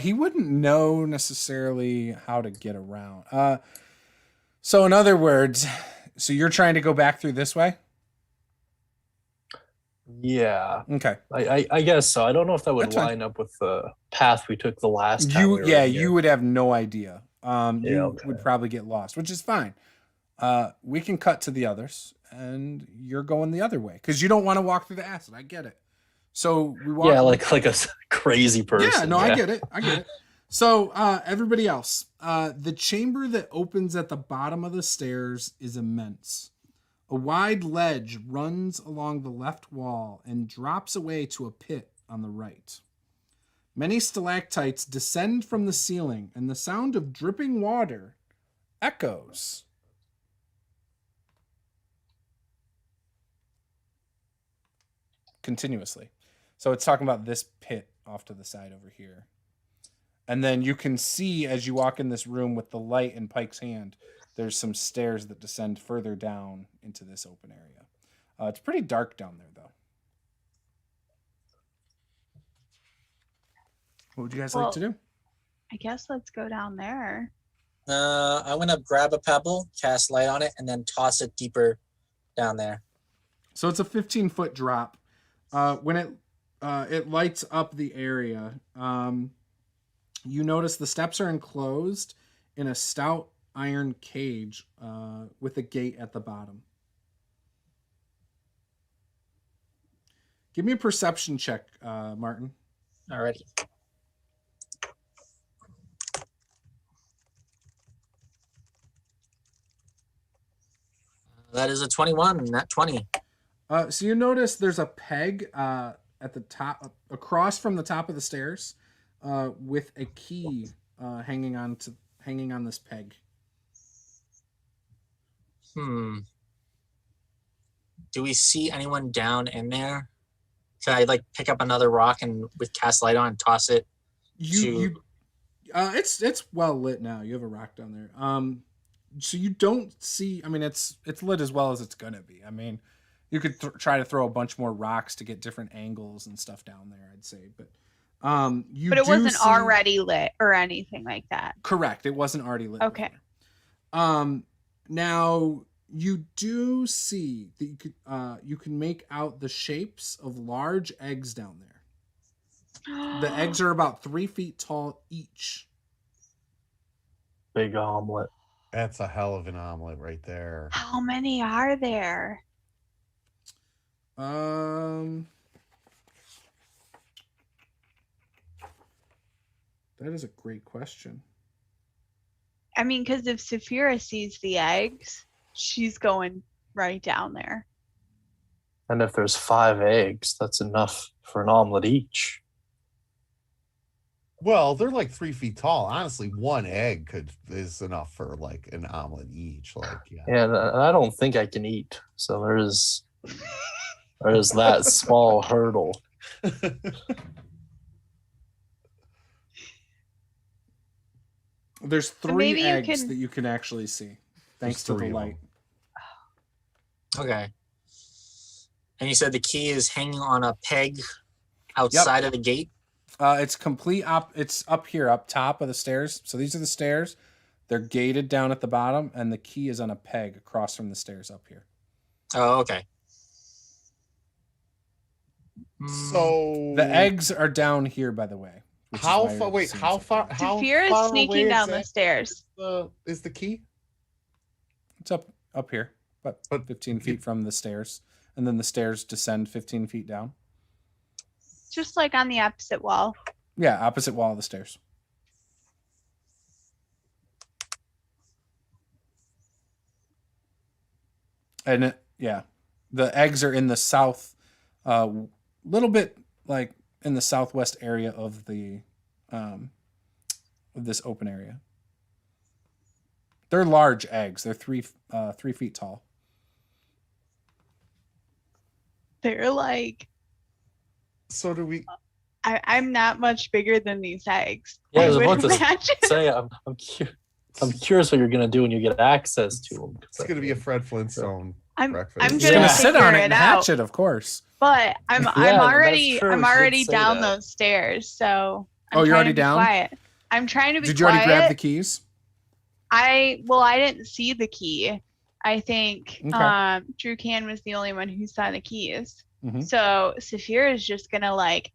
He wouldn't know necessarily how to get around. So in other words, so you're trying to go back through this way? Yeah. Okay. I guess so. I don't know if that would line up with the path we took the last time. You would have no idea. You would probably get lost, which is fine. We can cut to the others, and you're going the other way because you don't want to walk through the acid. I get it. So we walk. Yeah, like a crazy person. Yeah, no, I get it. So everybody else, the chamber that opens at the bottom of the stairs is immense. A wide ledge runs along the left wall and drops away to a pit on the right. Many stalactites descend from the ceiling, and the sound of dripping water echoes. Continuously. So it's talking about this pit off to the side over here. And then you can see as you walk in this room with the light in Pike's hand, there's some stairs that descend further down into this open area. It's pretty dark down there, though. What would you guys like to do? I guess let's go down there. I'm going to grab a pebble, cast light on it, and then toss it deeper down there. So it's a 15-foot drop. When it lights up the area, you notice the steps are enclosed in a stout iron cage with a gate at the bottom. Give me a perception check, Martin. Alrighty. That is a 21, not 20. So you notice there's a peg at the top, across from the top of the stairs, with a key hanging on this peg. Do we see anyone down in there? Can I pick up another rock and with cast light on and toss it? It's well lit now. You have a rock down there. So you don't see. I mean, it's lit as well as it's gonna be. I mean, you could try to throw a bunch more rocks to get different angles and stuff down there. I'd say, but it wasn't already lit or anything like that. Correct. It wasn't already lit. Okay. Now you do see that you can make out the shapes of large eggs down there. The eggs are about 3 feet tall each. Big omelet. That's a hell of an omelet right there. How many are there? That is a great question. I mean, because if Saphira sees the eggs, she's going right down there. And if there's 5 eggs, that's enough for an omelet each. Well, they're like 3 feet tall. Honestly, one egg is enough for like an omelet each. Like, yeah. And I don't think I can eat. So there's that small hurdle. There's So 3 maybe you eggs can- that you can actually see, thanks There's to 3 the of light. them. Okay. And you said the key is hanging on a peg outside of the gate? It's complete it's up here, up top of the stairs. So these are the stairs. They're gated down at the bottom, and the key is on a peg across from the stairs up here. Oh, okay. So The eggs are down here, by the way. which is how why far? you're Wait, seeing how something. far? How Saphira far is sneaking away down the exactly stairs. is the key? It's up here, but But 15 feet from the stairs, and then the stairs descend 15 feet down. Just like on the opposite wall. Yeah, opposite wall of the stairs. And yeah, the eggs are in the south, little bit like in the southwest area of the of this open area. They're large eggs. They're 3 feet tall. They're like, So do we? I'm not much bigger than these eggs. Yeah, I I was would about to imagine. say, I'm curious what you're gonna do when you get access to them. It's gonna be a Fred Flintstone I'm breakfast. I'm He's gonna gonna Yeah. sit figure on it it and out. hatch it, of course. But I'm Yeah, that's already true. I'm She did already say down that. those stairs, so I'm Oh, you're trying already to be down? quiet. I'm trying to be Did you already grab quiet. the keys? I didn't see the key. I think Okay. Drew Can was the only one who saw the keys. Mhm. So Saphira is just gonna like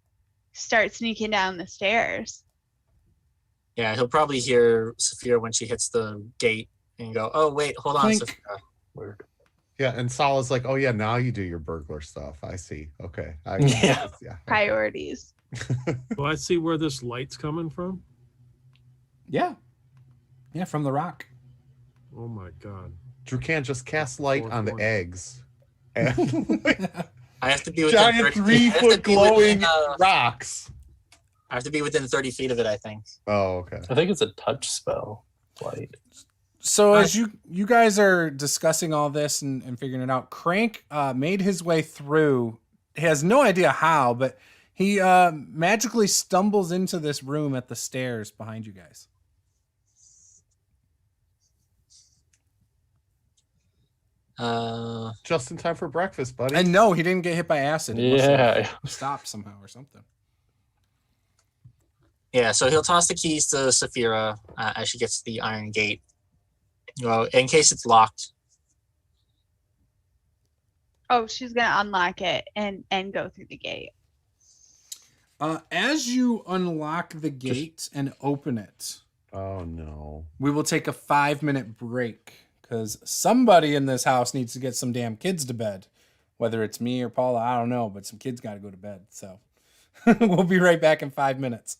start sneaking down the stairs. Yeah, he'll probably hear Saphira when she hits the gate and go, "Oh, wait, hold on, Clink. Saphira." Weird. Yeah, and Salah's like, oh yeah, now you do your burglar stuff. I see. Okay. Yeah. Yeah. Priorities. Do I see where this light's coming from? Yeah. Yeah, from the rock. Oh my god. Drew can just cast light Fourth on the one. eggs. And I have to be within giant 30 3 I have to foot be within, glowing uh, rocks. I have to be within 30 feet of it, I think. Oh, okay. I think it's a touch spell. Light. So as you guys are discussing all this and figuring it out, Krank made his way through. He has no idea how, but he magically stumbles into this room at the stairs behind you guys. Just in time for breakfast, buddy. And no, he didn't get hit by acid. It must have Yeah. stopped somehow or something. Yeah, so he'll toss the keys to Saphira as she gets to the iron gate. Well, in case it's locked. Oh, she's gonna unlock it and go through the gate. As you unlock the gate and open it, Oh no. we will take a 5-minute break because somebody in this house needs to get some damn kids to bed. Whether it's me or Paula, I don't know, but some kids got to go to bed. So we'll be right back in 5 minutes.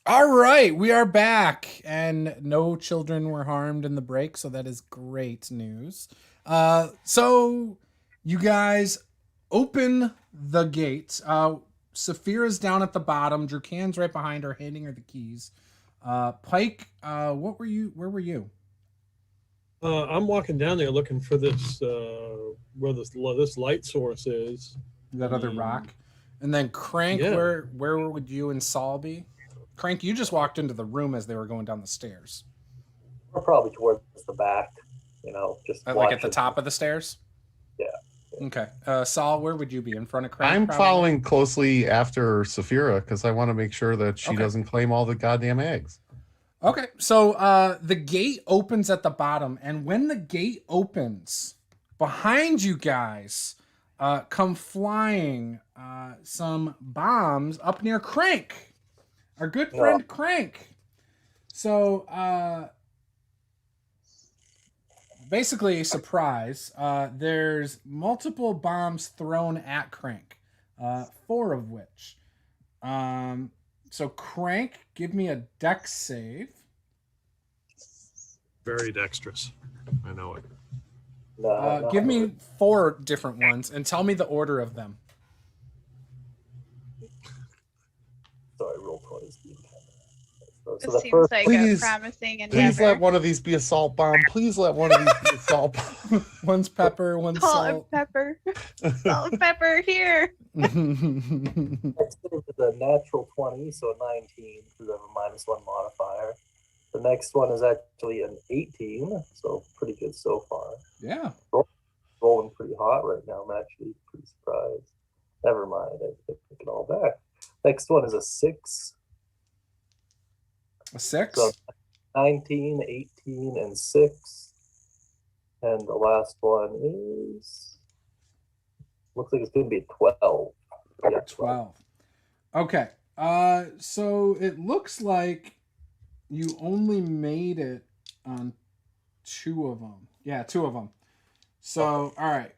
All right, we are back, and no children were harmed in the break, so that is great news. So you guys open the gate. Saphira's down at the bottom. Drukan's right behind her, handing her the keys. Pike, where were you? I'm walking down there looking for this where this light source is. That other rock. And then Krank, Yeah. where would you and Saul be? Krank, you just walked into the room as they were going down the stairs. We're probably towards the back, just Like at the watching. top of the stairs? Yeah. Okay. Saul, where would you be? In front of Krank? I'm probably? following closely after Saphira because I want to make sure that she Okay. doesn't claim all the goddamn eggs. Okay. So the gate opens at the bottom, and when the gate opens, behind you guys come flying some bombs up near Krank. Our good friend Krank. So basically a surprise. There's multiple bombs thrown at Krank, 4 of which. So Krank, give me a dex save. Very dexterous. I know it. No, Give me 4 different ones and tell me the order of them. Sorry, roll 20. This So the seems first, like Please- a promising Please endeavor. let one of these be a salt bomb. Please let one of these be a salt bomb. One's pepper, one's Salt and salt. pepper. Salt and pepper here. next is a natural 20, so a 19 because I have a -1 modifier. The next one is actually an 18, so pretty good so far. Yeah. Rolling pretty hot right now. I'm actually pretty surprised. Never mind, I take it all back. Next one is a 6. A 6? So 19, 18, and 6. And the last one is... Looks like it's going to be a 12. Yeah, 12. Okay. So it looks like you only made it on 2 of them. Yeah, 2 of them. So, all right.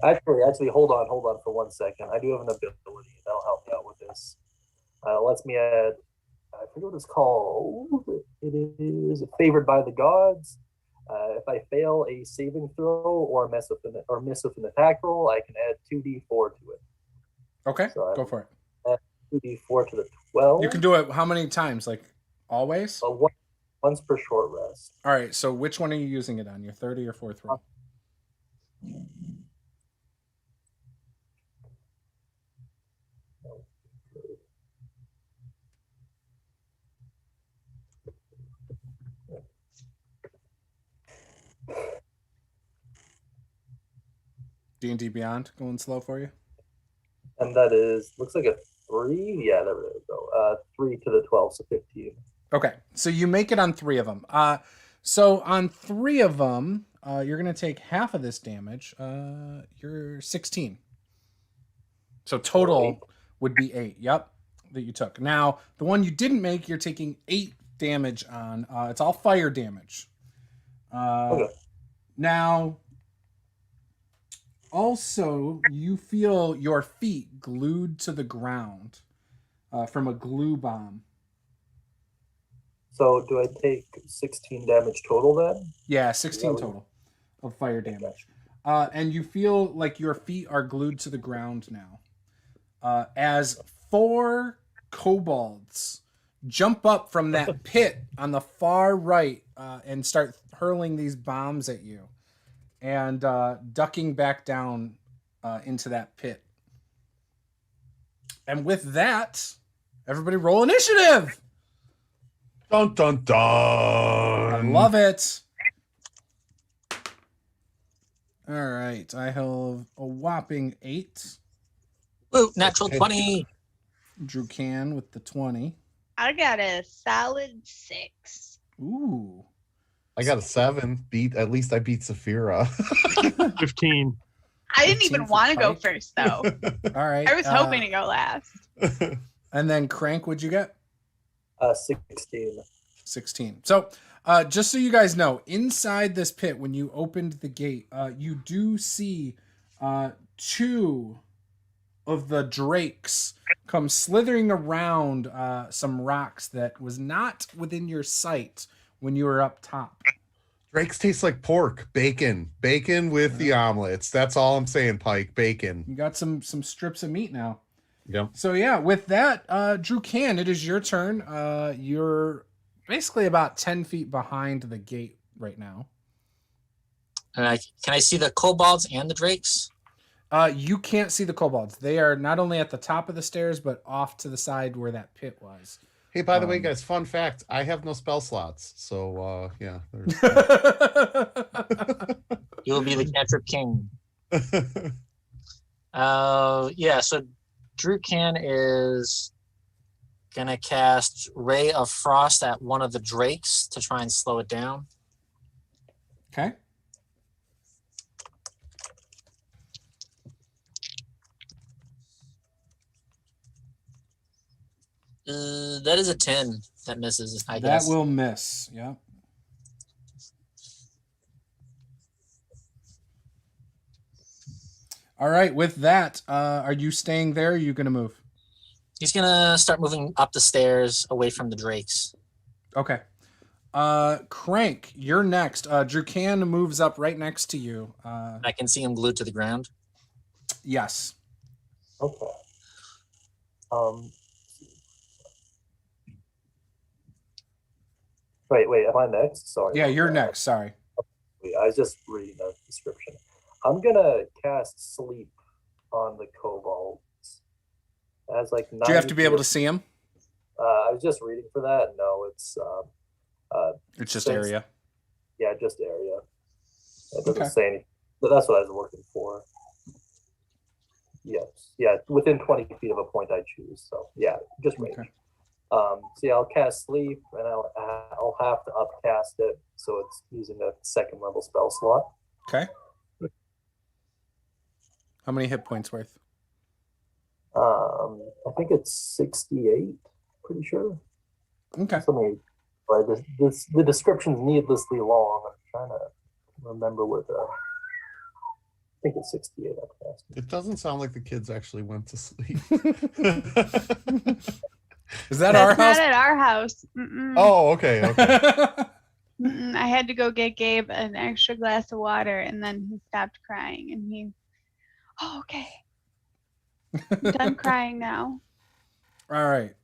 Actually, hold on for 1 second. I do have an ability that'll help me out with this. Lets me add, I forget what it's called. It is Favored by the Gods. If I fail a saving throw or miss with an attack roll, I can add 2d4 to it. Okay, So go for it. 2d4 to the 12. You can do it how many times? Like always? Once per short rest. All right, so which one are you using it on? Your 30 or 4th roll? D&D Beyond going slow for you? And that is, looks like a 3. Yeah, there we go. 3 to the 12, so 15. Okay, so you make it on 3 of them. So on 3 of them, you're going to take half of this damage. You're 16. So total would be 8. Yep, that you took. Now, the one you didn't make, you're taking 8 damage on. It's all fire damage. Okay. Now, also, you feel your feet glued to the ground from a glue bomb. So do I take 16 damage total then? Yeah, 16 total of fire damage. And you feel like your feet are glued to the ground now. As 4 kobolds jump up from that pit on the far right and start hurling these bombs at you and ducking back down into that pit. And with that, everybody roll initiative! Dun dun dun. I love it. All right, I have a whopping 8. Woo, natural 20. Drukan with the 20. I got a solid 6. Ooh. I got a 7. At least I beat Saphira. 15. I didn't 15 even for want to go Pike. first, though. All right. I was hoping to go last. And then Krank, what'd you get? 16. 16. So, just so you guys know, inside this pit, when you opened the gate, you do see 2 of the drakes come slithering around some rocks that was not within your sight when you were up top. Drakes taste like pork, bacon with the omelets. That's all I'm saying, Pike. Bacon. You got some strips of meat now. Yep. So yeah, with that, Drew Can, it is your turn. You're basically about 10 feet behind the gate right now. Can I see the kobolds and the drakes? You can't see the kobolds. They are not only at the top of the stairs, but off to the side where that pit was. Hey, by the way, guys, fun fact, I have no spell slots. So, yeah. You will be the cantrip king. Yeah, so Drew Can is going to cast Ray of Frost at one of the drakes to try and slow it down. Okay. That is a 10. That misses, I guess. That will miss. Yep. All right. With that, are you staying there? Or are you going to move? He's going to start moving up the stairs away from the drakes. Okay. Krank, you're next. Drew Can moves up right next to you. I can see him glued to the ground. Yes. Okay. Wait, am I next? Sorry. Yeah, you're next. Sorry. I was just reading the description. I'm gonna cast sleep on the kobolds. It has like. Do you have to be able to see him? I was just reading for that. No, it's. It's just area. Yeah, just area. It doesn't say anything. But that's what I was looking for. Yes. Yeah, within 20 feet of a point I choose. So yeah, just range. Okay. So yeah, I'll cast sleep, and I'll have to upcast it, so it's using a second level spell slot. Okay. How many hit points worth? I think it's 68. Pretty sure. Okay. But the description's needlessly long. I'm trying to remember where I think it's 68 upcast. It doesn't sound like the kids actually went to sleep. Is that That's our house? not at our house. Mm-mm. Oh, okay. Mm-mm. I had to go get Gabe an extra glass of water, and then he stopped crying, and he, okay. I'm done crying now. All right.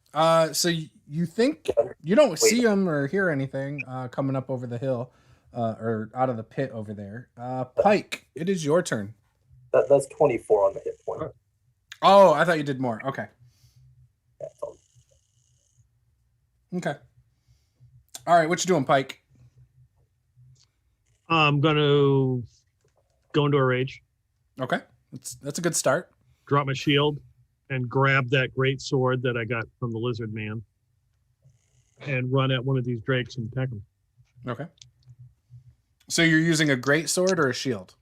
So you think you don't see him or hear anything coming up over the hill or out of the pit over there. Pike, it is your turn. That's 24 on the hit point. Oh, I thought you did more. Okay. Yeah, Okay. All right. What you doing, Pike? I'm going to go into a rage, Okay. That's a good start. drop my shield, and grab that great sword that I got from the lizard man and run at one of these drakes and attack him. Okay. So you're using a great sword or a shield?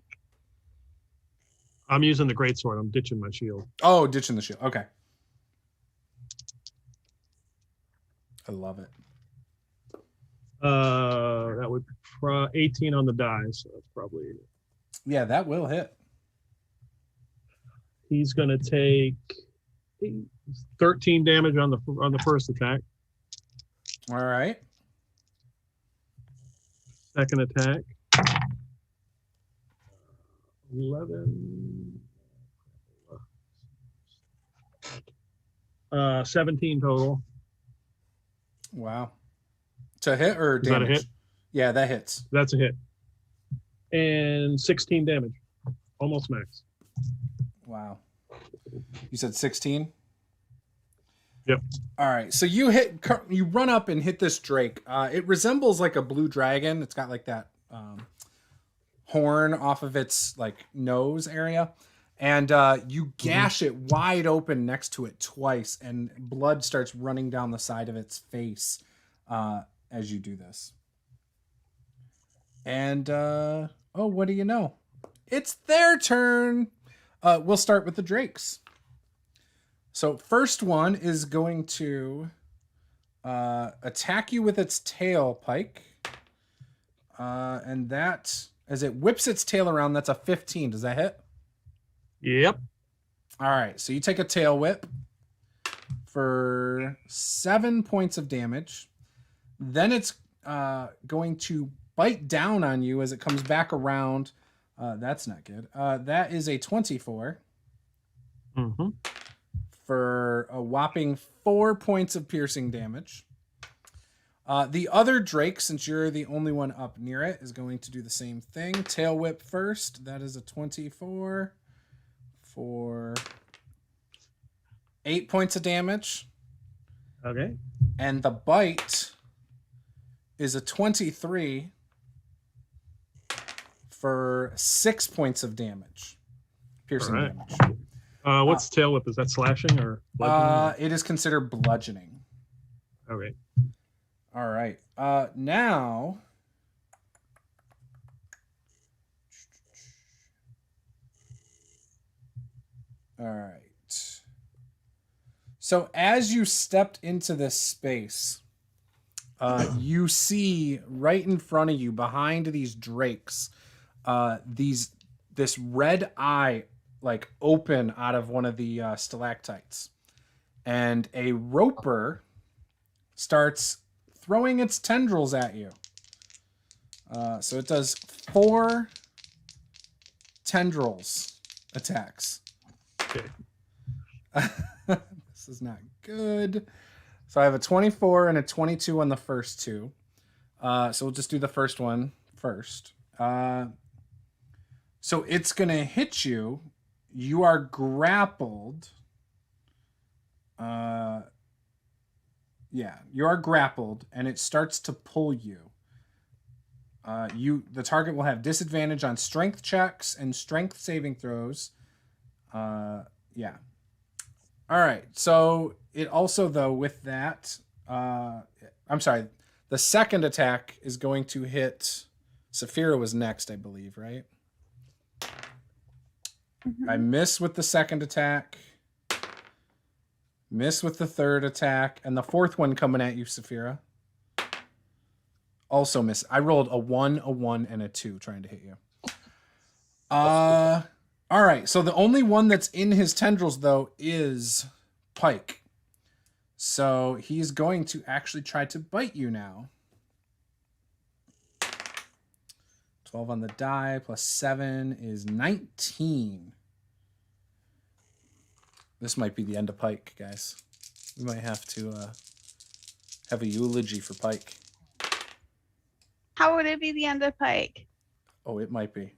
I'm using the great sword. I'm ditching my shield. Oh, ditching the shield. Okay. I love it. That would 18 on the die, so that's probably. Yeah, that will hit. He's gonna take 13 damage on the first attack. All right. Second attack, 11. 17 total. Wow. To hit or Is that a damage? hit? Yeah, that hits. That's a hit. And 16 damage, almost max. Wow. You said 16? Yep. All right. So you run up and hit this drake. It resembles like a blue dragon. It's got like that horn off of its like nose area. And you gash it wide open next to it twice, and blood starts running down the side of its face as you do this. And what do you know? It's their turn. We'll start with the drakes. So first one is going to attack you with its tail, Pike. And that, as it whips its tail around, that's a 15. Does that hit? Yep. All right, so you take a tail whip for 7 points of damage. Then it's going to bite down on you as it comes back around. That's not good. That is a 24 for a whopping 4 points of piercing damage. The other Drake, since you're the only one up near it, is going to do the same thing. Tail whip first. That is a 24 for 8 points of damage. Okay. And the bite is a 23 for 6 points of damage. Piercing damage. What's tail whip? Is that slashing or bludgeoning? It is considered bludgeoning. Okay. All right. Now all right. So as you stepped into this space, you see right in front of you, behind these drakes, this red eye like open out of one of the stalactites, and a roper starts throwing its tendrils at you. So it does 4 tendrils attacks. Okay. This is not good. So I have a 24 and a 22 on the first two. So we'll just do the first one first. So it's going to hit you. You are grappled. Yeah, you are grappled, and it starts to pull you. The target will have disadvantage on strength checks and strength saving throws. Yeah. All right. So it also, though, with that, I'm sorry. The second attack is going to hit. Saphira was next, I believe, right? Mm-hmm. I miss with the second attack. Miss with the third attack, and the fourth one coming at you, Saphira. Also miss. I rolled a 1, and a 2 trying to hit you. All right. So the only one that's in his tendrils, though, is Pike. So he's going to actually try to bite you now. 12 on the die plus 7 is 19. This might be the end of Pike, guys. We might have to have a eulogy for Pike. How would it be the end of Pike? Oh, it might be.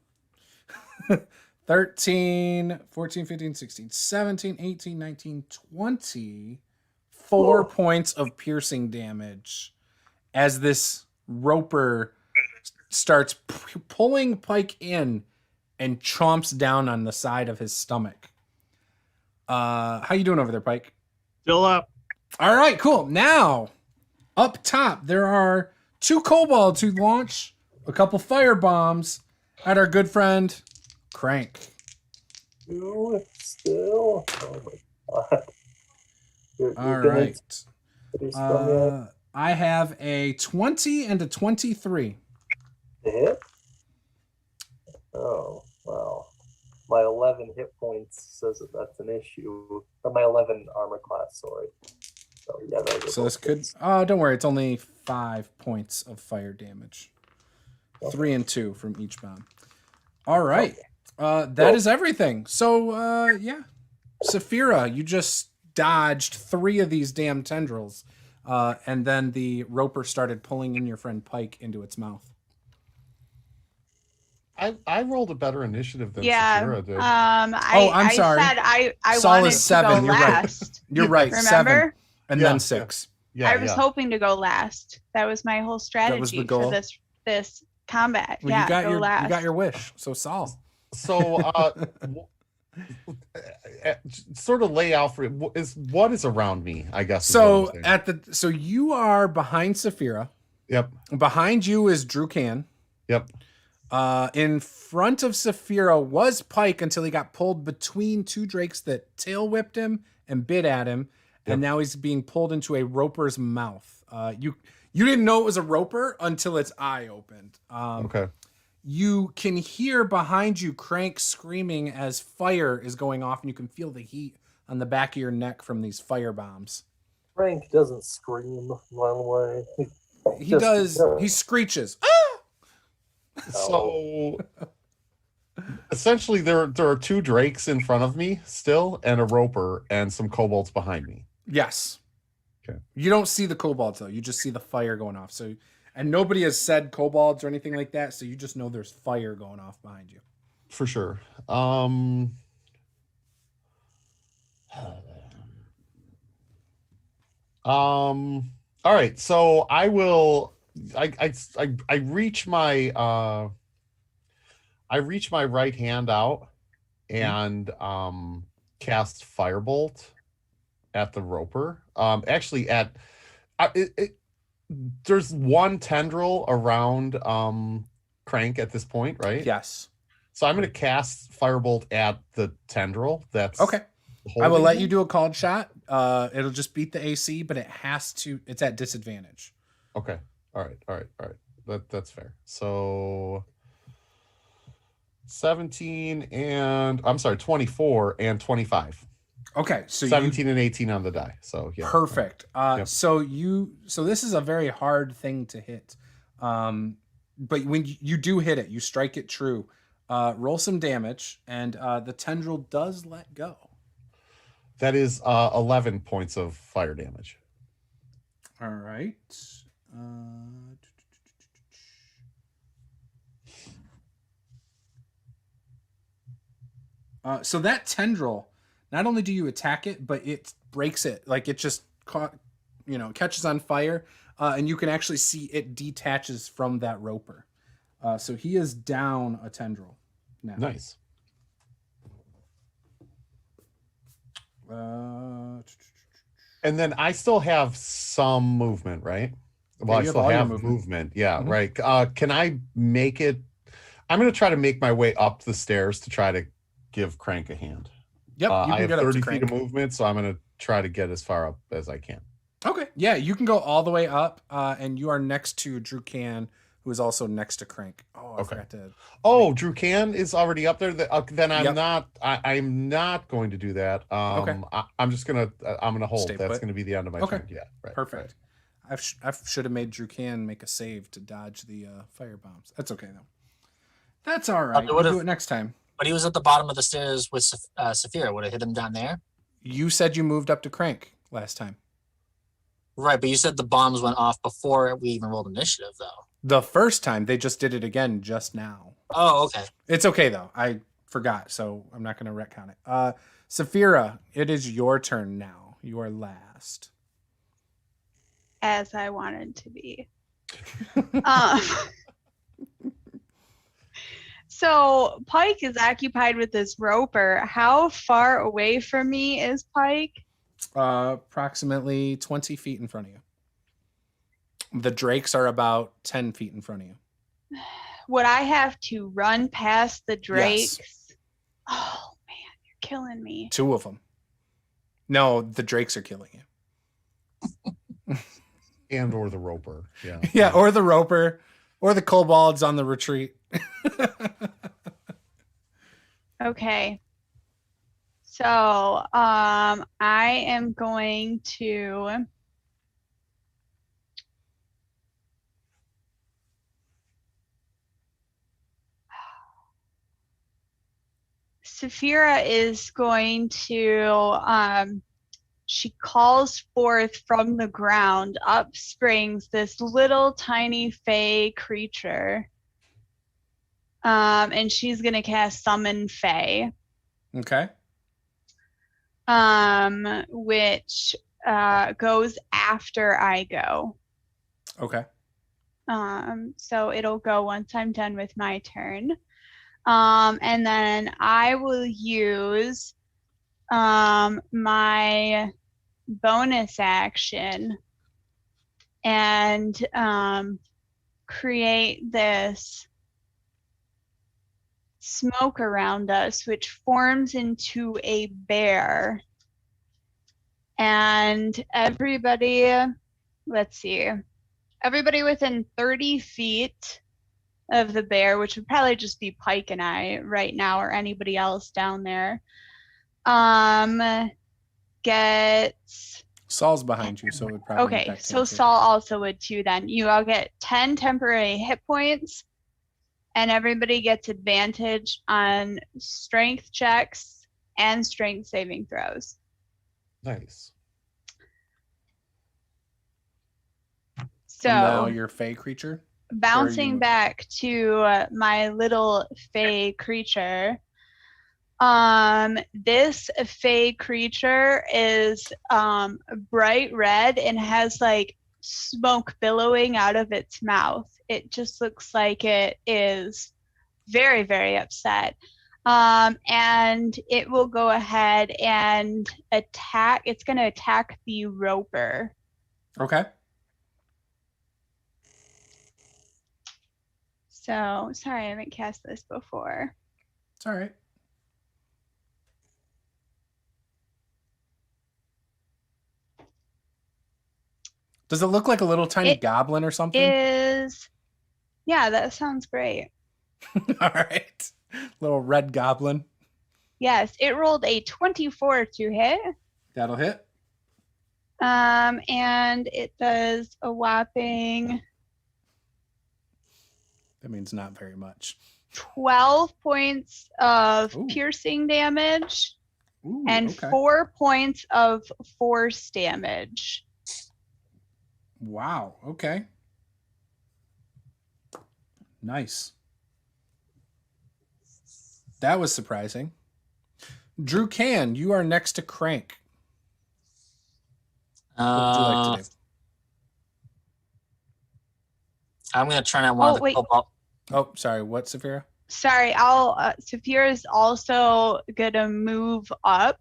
13, 14, 15, 16, 17, 18, 19, 20. 4 points of piercing damage as this roper starts pulling Pike in and chomps down on the side of his stomach. How you doing over there, Pike? Still up. All right, cool. Now, up top, there are 2 kobolds who launch a couple fire bombs at our good friend Krank. Still. Oh my god. All right. I have a 20 and a 23. Hit? Oh, wow. My 11 hit points says that that's an issue. Or my 11 armor class, sorry. So, yeah, so this could... Oh, don't worry. It's only 5 points of fire damage. Okay. 3 and 2 from each bomb. All right. Okay. That is everything. So, yeah. Saphira, you just dodged 3 of these damn tendrils. And then the roper started pulling in your friend Pike into its mouth. I rolled a better initiative than Saphira did. I'm sorry. I said I Saul wanted is 7. to go You're last. Right. You're right. Remember? 7 and then 6. Yeah, I was hoping to go last. That was my whole strategy for this combat. Well, yeah, you last. You got your wish. So Saul. So sort of lay out for what is around me, I guess. So so you are behind Saphira. Yep. Behind you is Drukan. Yep. In front of Saphira was Pike until he got pulled between 2 drakes that tail whipped him and bit at him, and now he's being pulled into a roper's mouth. You didn't know it was a roper until its eye opened. Okay. You can hear behind you Krank screaming as fire is going off, and you can feel the heat on the back of your neck from these fire bombs. Frank doesn't scream, by the way. He does. He screeches. Ah! So essentially, there are 2 drakes in front of me still, and a roper, and some kobolds behind me. Yes. Okay. You don't see the kobolds though. You just see the fire going off. So, and nobody has said kobolds or anything like that. So you just know there's fire going off behind you. For sure. All right. So I will. I reach my right hand out and cast Firebolt at the roper. Actually, there's 1 tendril around Krank at this point, right? Yes. So I'm going to cast Firebolt at the tendril. That's okay. I will let you do a called shot. It'll just beat the AC, but it's at disadvantage. Okay. All right. That's fair. So 17 and 24 and 25. Okay, so 17 and 18 on the die. So yeah. Perfect. Yep. So this is a very hard thing to hit. But when you do hit it, you strike it true. Roll some damage, and the tendril does let go. That is 11 points of fire damage. All right. So that tendril, not only do you attack it, but it breaks it. Like it just catches on fire, and you can actually see it detaches from that roper. So he is down a tendril now. Nice. And then I still have some movement, right? Well, I still have movement. Yeah, mm-hmm. Right. Can I make it? I'm going to try to make my way up the stairs to try to give Krank a hand. Yep. I have 30 feet of movement, so I'm going to try to get as far up as I can. Okay. Yeah, you can go all the way up, and you are next to Drukan, who is also next to Krank. Oh, I forgot to. Oh, Drukan is already up there. Then I'm not. I'm not going to do that. Okay. I'm just gonna. I'm gonna hold. Stay That's put. going to be the end of my turn. Yeah. Right. Perfect. Right. I should have made Drukan make a save to dodge the fire bombs. That's okay though. That's all right. We'll do it next time. But he was at the bottom of the stairs with Saphira. Would have hit him down there. You said you moved up to Krank last time. Right, but you said the bombs went off before we even rolled initiative, though. The first time, they just did it again just now. Oh, okay. It's okay, though. I forgot, so I'm not going to retcon it. Saphira, it is your turn now. You are last. As I wanted to be. So Pike is occupied with this roper. How far away from me is Pike? Approximately 20 feet in front of you. The drakes are about 10 feet in front of you. Would I have to run past the drakes? Yes. Oh, man, you're killing me. 2 of them. No, the drakes are killing you. And or the roper. Yeah. Yeah, or the roper. Or the kobolds on the retreat. Okay. So, I am going to Saphira is going to she calls forth from the ground, up springs this little tiny fey creature. And she's gonna cast Summon Fey. Okay. Which goes after I go. Okay. So it'll go once I'm done with my turn. And then I will use my bonus action and create this smoke around us, which forms into a bear. And everybody within 30 feet of the bear, which would probably just be Pike and I right now, or anybody else down there, gets... Saul's behind you, so it would probably Okay, impact so him too. Saul also would too then. You all get 10 temporary hit points, and everybody gets advantage on strength checks and strength saving throws. Nice. So And now you're a fey creature? bouncing back to my little fey creature. This fey creature is bright red and has like smoke billowing out of its mouth. It just looks like it is very, very upset. And it will go ahead and attack. It's going to attack the roper. Okay. So, sorry, I haven't cast this before. It's all right. Does it look like a little tiny goblin or something? Yeah, that sounds great. All right. Little red goblin. Yes, it rolled a 24 to hit. That'll hit. And it does a whopping That means not very much. 12 points of Ooh. piercing damage Ooh, and okay. 4 points of force damage. Wow. Okay. Nice. That was surprising. Drew Can, you are next to Krank. What would you like to do? I'm gonna turn on one of the cobalt. Oh, sorry. What, Saphira? Sorry, Saphira is also gonna move up.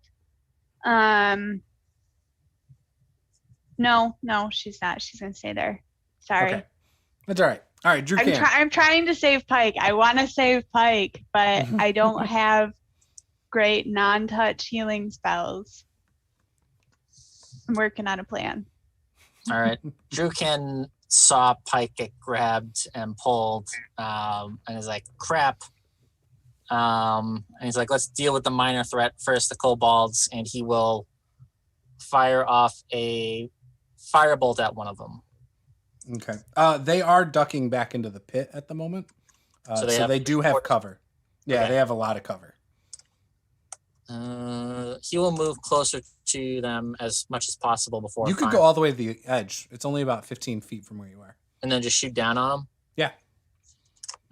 No, she's not. She's gonna stay there. Sorry. Okay. That's all right. All right, Drew Can. I'm trying to save Pike. I want to save Pike, but I don't have great non-touch healing spells. I'm working on a plan. All right. Drew can saw Pike get grabbed and pulled, and is like, crap. And he's like, let's deal with the minor threat first, the kobolds, and he will fire off a firebolt at one of them. Okay. They are ducking back into the pit at the moment. So they do have cover. Yeah, okay. They have a lot of cover. He will move closer to them as much as possible before. You could go all the way to the edge. It's only about 15 feet from where you are. And then just shoot down on them? Yeah.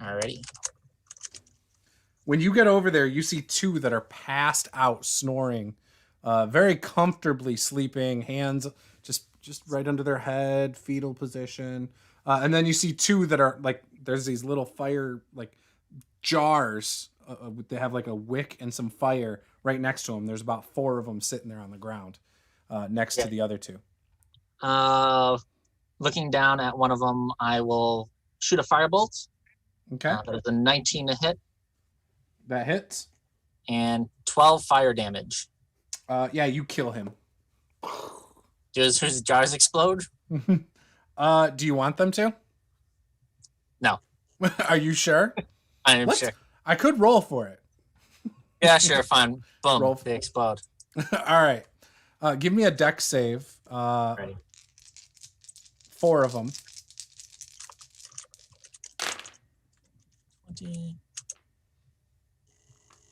Alrighty. When you get over there, you see two that are passed out, snoring, very comfortably sleeping, hands just right under their head, fetal position. And then you see two that are like, there's these little fire, like jars. They have like a wick and some fire right next to them. There's about 4 of them sitting there on the ground next to the other two. Looking down at one of them, I will shoot a firebolt. Okay. That is a 19 to hit. That hits. And 12 fire damage. Yeah, you kill him. Does his jars explode? Do you want them to? No. Are you sure? I am sure. I could roll for it. Yeah, sure, fine. Boom, Roll. They explode. All right. Give me a dex save. Ready. 4 of them. 20.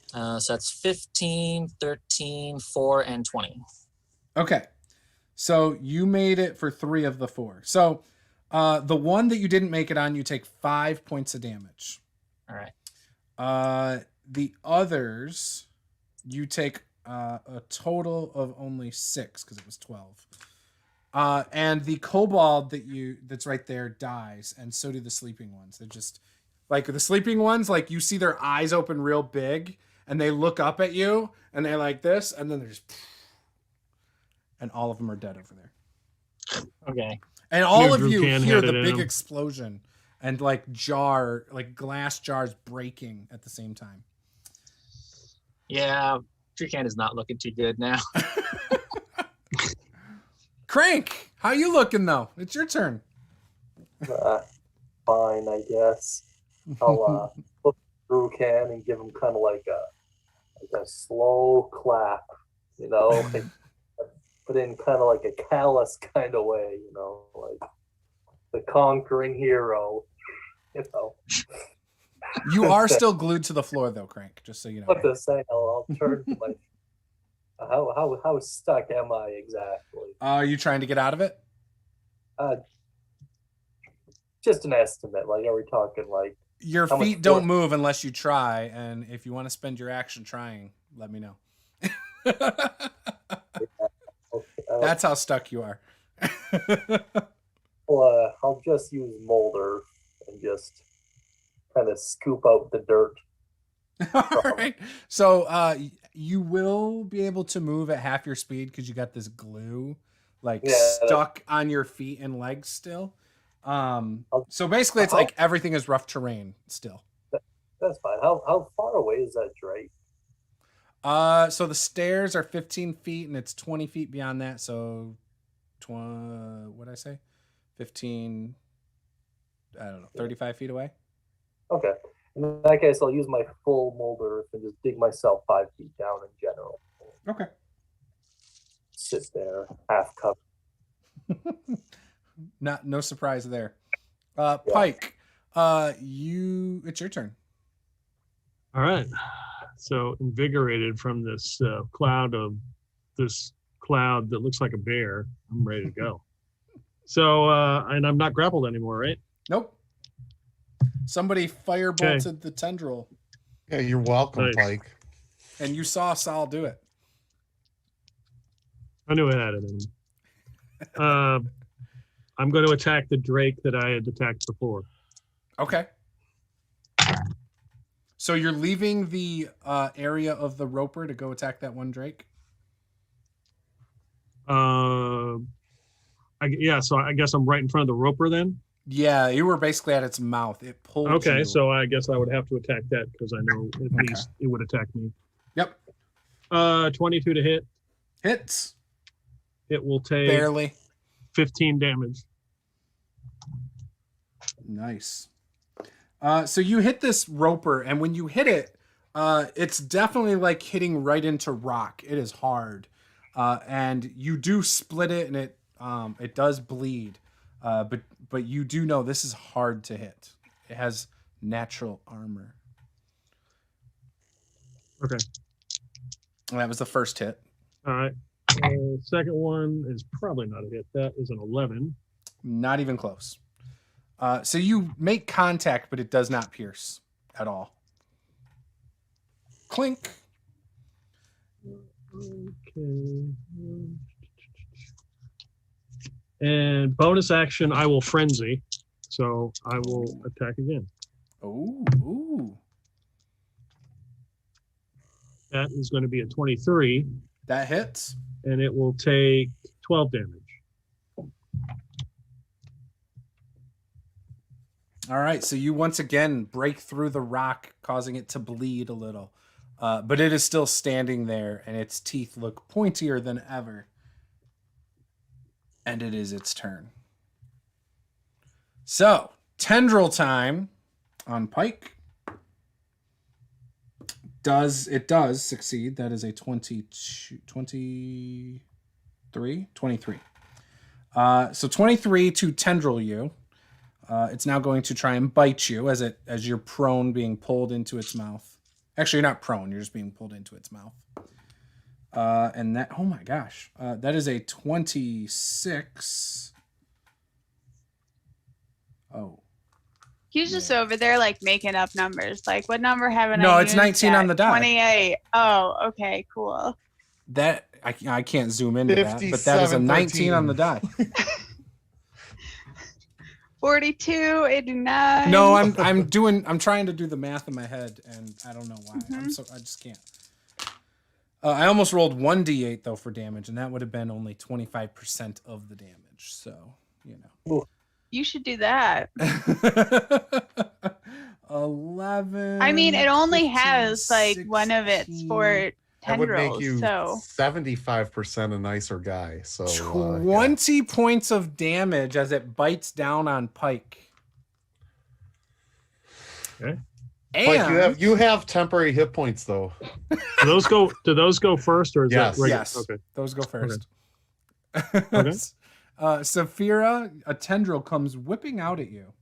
So that's 15, 13, 4, and 20. Okay. So you made it for 3 of the 4. So the one that you didn't make it on, you take 5 points of damage. All right. The others, you take a total of only 6 because it was 12. And the kobold that's right there dies, and so do the sleeping ones. They're just like the sleeping ones, like you see their eyes open real big, and they look up at you, and they're like this, and then they're just, and all of them are dead over there. Okay. And all of you hear the big explosion and like glass jars breaking at the same time. Yeah, Treecan is not looking too good now. Krank, how you looking though? It's your turn. Fine, I guess. I'll look through can and give him kind of like a slow clap, you know, like, but in kind of like a callous kind of way, you know, like the conquering hero, you know. You are still glued to the floor, though, Krank. Just so you know. What to say? I'll turn to my. How stuck am I exactly? Are you trying to get out of it? Just an estimate. Like, are we talking like Your how much feet don't force- move unless you try, and if you want to spend your action trying, let me know. That's how stuck you are. I'll just use Molder and just kind of scoop out the dirt. All right. So you will be able to move at half your speed because you got this glue like stuck on your feet and legs still. So basically it's like everything is rough terrain still. That's fine. How far away is that Drake? So the stairs are 15 feet and it's 20 feet beyond that. So what did I say? 15, I don't know, 35 feet away. Okay. In that case, I'll use my full Molder and just dig myself 5 feet down in general. Okay. Sit there, half covered. No surprise there. Pike, it's your turn. All right. So invigorated from this cloud that looks like a bear, I'm ready to go. So, and I'm not grappled anymore, right? Nope. Somebody firebolted the tendril. Yeah, you're welcome, Nice. Pike. And you saw Sal do it. I knew it had it in me. I'm going to attack the Drake that I had attacked before. Okay. So you're leaving the area of the roper to go attack that one Drake? So I guess I'm right in front of the roper then? Yeah, you were basically at its mouth. It pulled you. Okay, so I guess I would have to attack that because I know at least it would attack me. Yep. 22 to hit. Hits. It will take Barely. 15 damage. Nice. So you hit this roper, and when you hit it, it's definitely like hitting right into rock. It is hard. And you do split it, and it does bleed. But you do know this is hard to hit. It has natural armor. Okay. And that was the first hit. All right. Second one is probably not a hit. That is an 11. Not even close. So you make contact, but it does not pierce at all. Clink. Okay. And bonus action, I will frenzy. So I will attack again. Ooh. That is going to be a 23. That hits. And it will take 12 damage. All right. So you once again break through the rock, causing it to bleed a little. But it is still standing there, and its teeth look pointier than ever. And it is its turn. So, tendril time on Pike. It does succeed. That is a 23. So 23 to tendril you. It's now going to try and bite you as you're prone, being pulled into its mouth. Actually, you're not prone. You're just being pulled into its mouth. And that, oh my gosh, that is a 26. Oh. He's just over there like making up numbers. Like, what number haven't I No, it's used 19 yet? on the die. 28. Oh, okay, cool. That I can't zoom into that, but that is a 19 on the die. 42, 89. No, I'm trying to do the math in my head, and I don't know why. I just can't. I almost rolled 1d8 though for damage, and that would have been only 25% of the damage. So, you know. You should do that. 11. I mean, it only 15, has like one of its 16. four That would tendrils. make you So 75% a nicer guy. So 20 points of damage as it bites down on Pike. Okay. And you have temporary hit points though. Do those go first, or is Yes. that regular? yes, Okay. those go first. Okay. Saphira, a tendril comes whipping out at you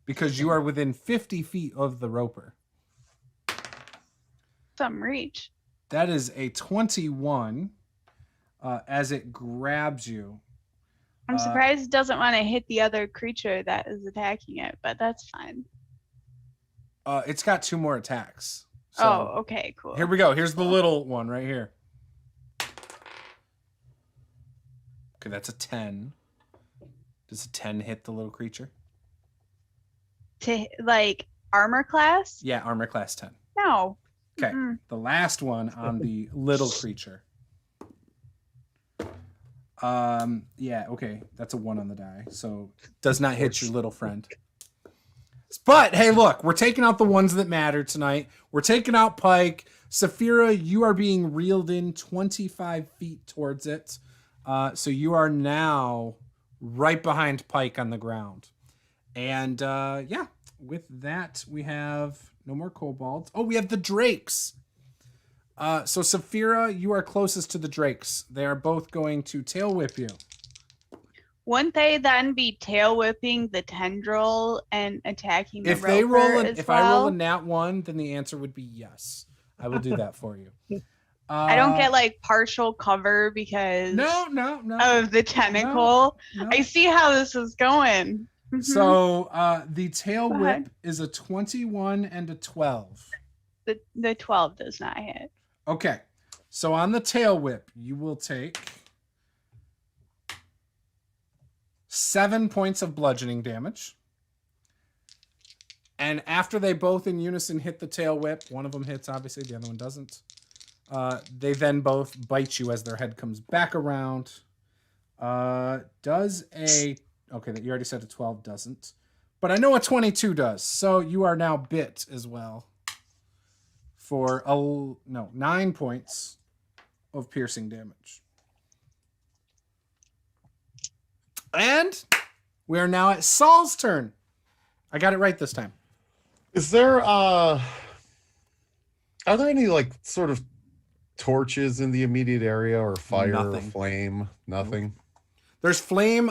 because you are within 50 feet of the roper. Some reach. That is a 21 as it grabs you. I'm surprised it doesn't want to hit the other creature that is attacking it, but that's fine. It's got 2 more attacks. So Oh, okay, cool. here we go. Here's the little one right here. Okay, that's a 10. Does a 10 hit the little creature? To like armor class? Yeah, armor class 10. No. Okay, Mm-mm. the last one on the little creature. Yeah, okay, that's a 1 on the die, so does not hit your little friend. But hey, look, we're taking out the ones that matter tonight. We're taking out Pike. Saphira, you are being reeled in 25 feet towards it. So you are now right behind Pike on the ground. And yeah, with that, we have no more kobolds. Oh, we have the drakes. So Saphira, you are closest to the drakes. They are both going to tail whip you. Wouldn't they then be tail whipping the tendril and attacking the If they roper roll, as if well? I roll a nat 1, then the answer would be yes. I will do that for you. I don't get like partial cover because no. of the tentacle. No. I see how this is going. Mhm. So the tail Go whip ahead. is a 21 and a 12. The 12 does not hit. Okay. So on the tail whip, you will take 7 points of bludgeoning damage. And after they both in unison hit the tail whip, one of them hits, obviously, the other one doesn't. They then both bite you as their head comes back around. Does a... Okay, you already said a 12 doesn't. But I know a 22 does. So you are now bit as well. For 9 points of piercing damage. And we are now at Saul's turn. I got it right this time. Is there are there any like sort of torches in the immediate area or fire or Nothing. flame? Nothing. There's flame.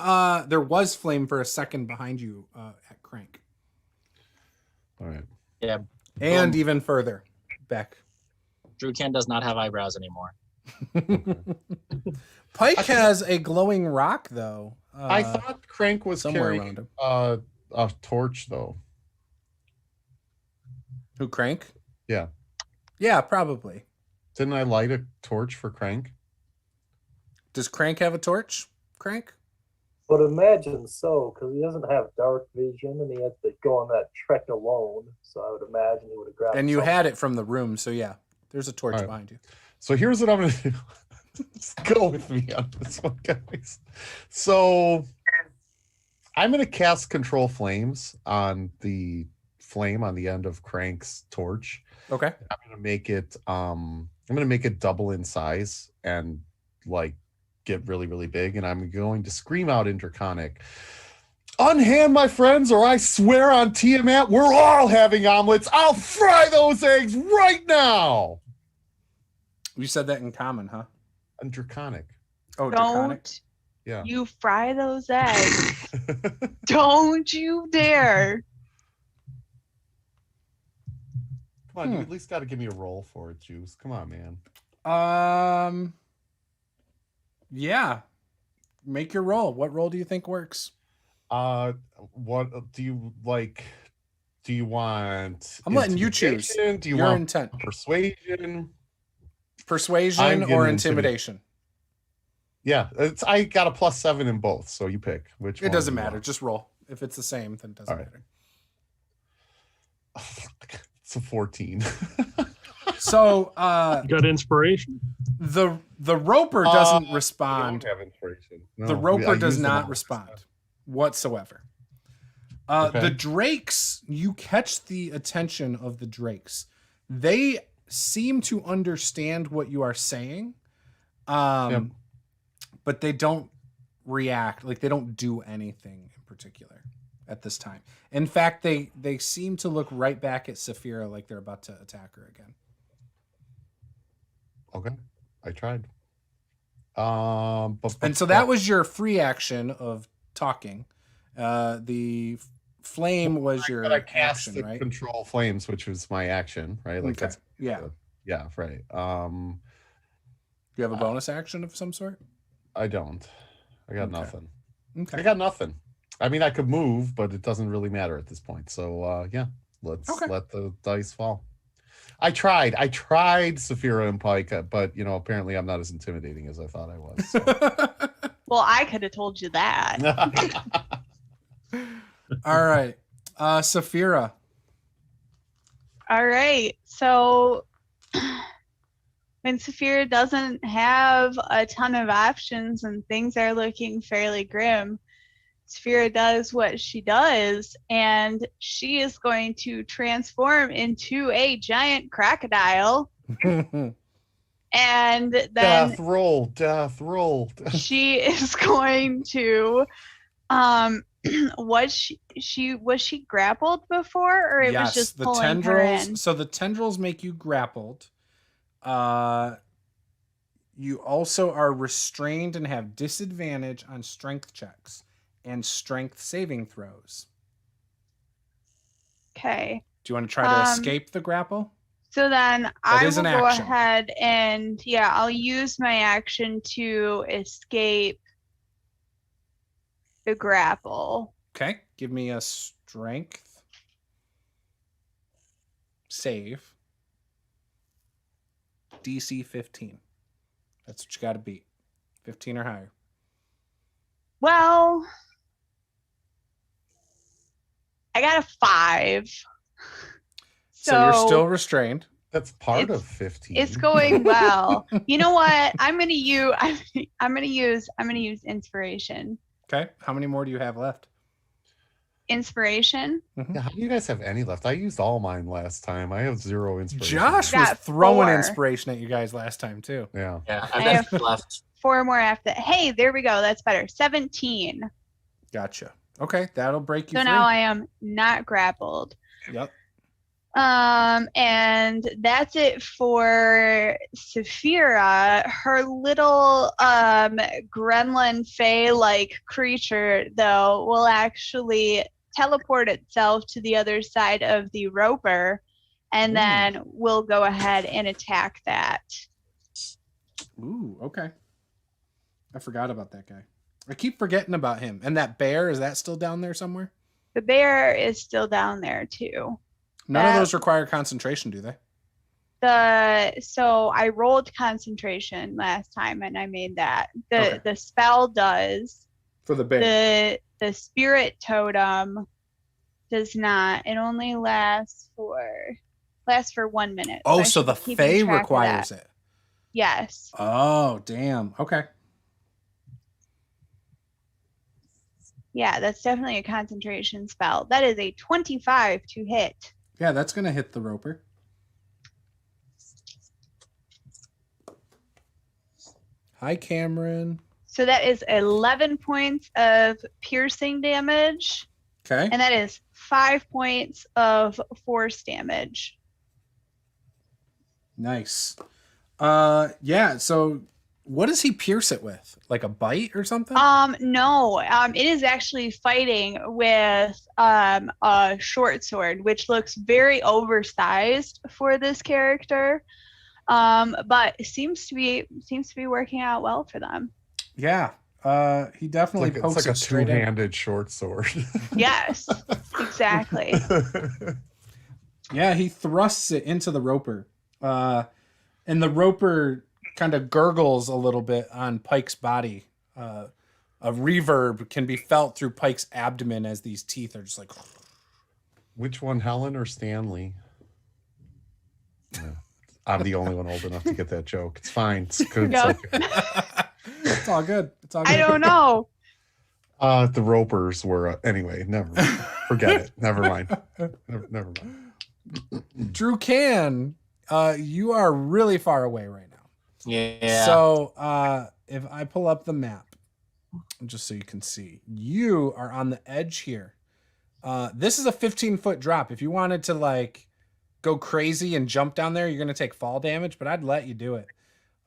There was flame for a second behind you at Krank. All right. Yeah, And even further back. Drukan does not have eyebrows anymore. Pike has a glowing rock, though. I thought Krank was somewhere carrying around him. a torch though. Who, Krank? Yeah. Yeah, probably. Didn't I light a torch for Krank? Does Krank have a torch? Krank? But imagine so, because he doesn't have dark vision, and he had to go on that trek alone. So I would imagine he would have grabbed. And you something. had it from the room, so yeah. There's a torch All right. behind you. So here's what I'm gonna do. Just go with me on this one, guys. So I'm gonna cast Control Flames on the flame on the end of Krank's torch. Okay. I'm gonna make it double in size and like get really, really big. And I'm going to scream out in Draconic, "Unhand my friends, or I swear on Tiamat, we're all having omelets. I'll fry those eggs right now." You said that in common, huh? I'm Draconic. Oh, Draconic. Don't Yeah. you fry those eggs. Don't you dare. Come on, you at least got to give me a roll for it, Juice. Come on, man. Yeah. Make your roll. What roll do you think works? What do you like? Do you want? I'm letting you choose. intimidation? Do you Your want intent. persuasion? Persuasion I'm or getting intimidation? Yeah, I got a +7 in both, so you pick which. It one doesn't you matter. want. Just roll. If it's the same, then it doesn't All right. matter. It's a 14. So You got inspiration? the roper doesn't We don't respond. have inspiration. The No, roper I does used them not all. respond whatsoever. Okay. The drakes, you catch the attention of the drakes. They seem to understand what you are saying, but they don't react. Like they don't do anything in particular. at this time. In fact, they seem to look right back at Saphira like they're about to attack her again. Okay, I tried. And so that was your free action of talking. The flame was your I cast action, the right? control flames, which was my action, right? Like Okay. that's Yeah. yeah, right. You have a bonus action of some sort? I don't. I got Okay. nothing. Okay. I got nothing. I mean, I could move, but it doesn't really matter at this point. So yeah, let's let the dice fall. I tried Saphira and Pike, but apparently I'm not as intimidating as I thought I was. So. Well, I could have told you that. All right. Saphira. All right. So when Saphira doesn't have a ton of options and things are looking fairly grim, Saphira does what she does, and she is going to transform into a giant crocodile. And then death roll. she is going to was she grappled before, or it was just pulling her in? So the tendrils make you grappled. You also are restrained and have disadvantage on strength checks and strength saving throws. Okay. Do you want to try to escape the grapple? So then I will go action. ahead and I'll use my action to escape the grapple. Okay. Give me a strength save. DC 15. That's what you got to beat. 15 or higher. Well, I got a 5. So you're still restrained. That's part of 15. It's going well. You know what? I'm gonna use inspiration. Okay. How many more do you have left? Inspiration. Yeah, how do you guys have any left? I used all mine last time. I have 0 inspiration. Josh was throwing 4. inspiration at you guys last time too. Yeah. Yeah, I I've got left. 4 more after. Hey, there we go. That's better. 17. Gotcha. Okay, that'll break you So free. now I am not grappled. Yep. And that's it for Saphira. Her little gremlin fae-like creature, though, will actually teleport itself to the other side of the roper, and then we'll go ahead and attack that. Ooh, okay. I forgot about that guy. I keep forgetting about him. And that bear, is that still down there somewhere? The bear is still down there too. None of those require concentration, do they? So I rolled concentration last time and I made that. Okay. The spell does. For the bear. The spirit totem does not. It only lasts for 1 minute. Oh, I so should the be keeping fae track of requires that. it. Yes. Oh, damn. Okay. Yeah, that's definitely a concentration spell. That is a 25 to hit. Yeah, that's going to hit the roper. Hi, Cameron. So that is 11 points of piercing damage. Okay. And that is 5 points of force damage. Nice. Yeah, so what does he pierce it with? Like a bite or something? No. It is actually fighting with a short sword, which looks very oversized for this character. But it seems to be working out well for them. Yeah. He definitely pokes it's like it a straight in. two-handed short sword. Yes, exactly. Yeah, he thrusts it into the roper. And the roper kind of gurgles a little bit on Pike's body. A reverb can be felt through Pike's abdomen as these teeth are just like... Which one, Helen or Stanley? Yeah. I'm the only one old enough to get that joke. It's fine. It's good. No. It's okay. It's all good. It's all good. I don't know. The ropers were... anyway, never mind. Forget it. Never mind. Never mind. Drew Can, you are really far away right now. Yeah. So if I pull up the map, just so you can see, you are on the edge here This is a 15-foot drop. If you wanted to like go crazy and jump down there, you're gonna take fall damage, but I'd let you do it.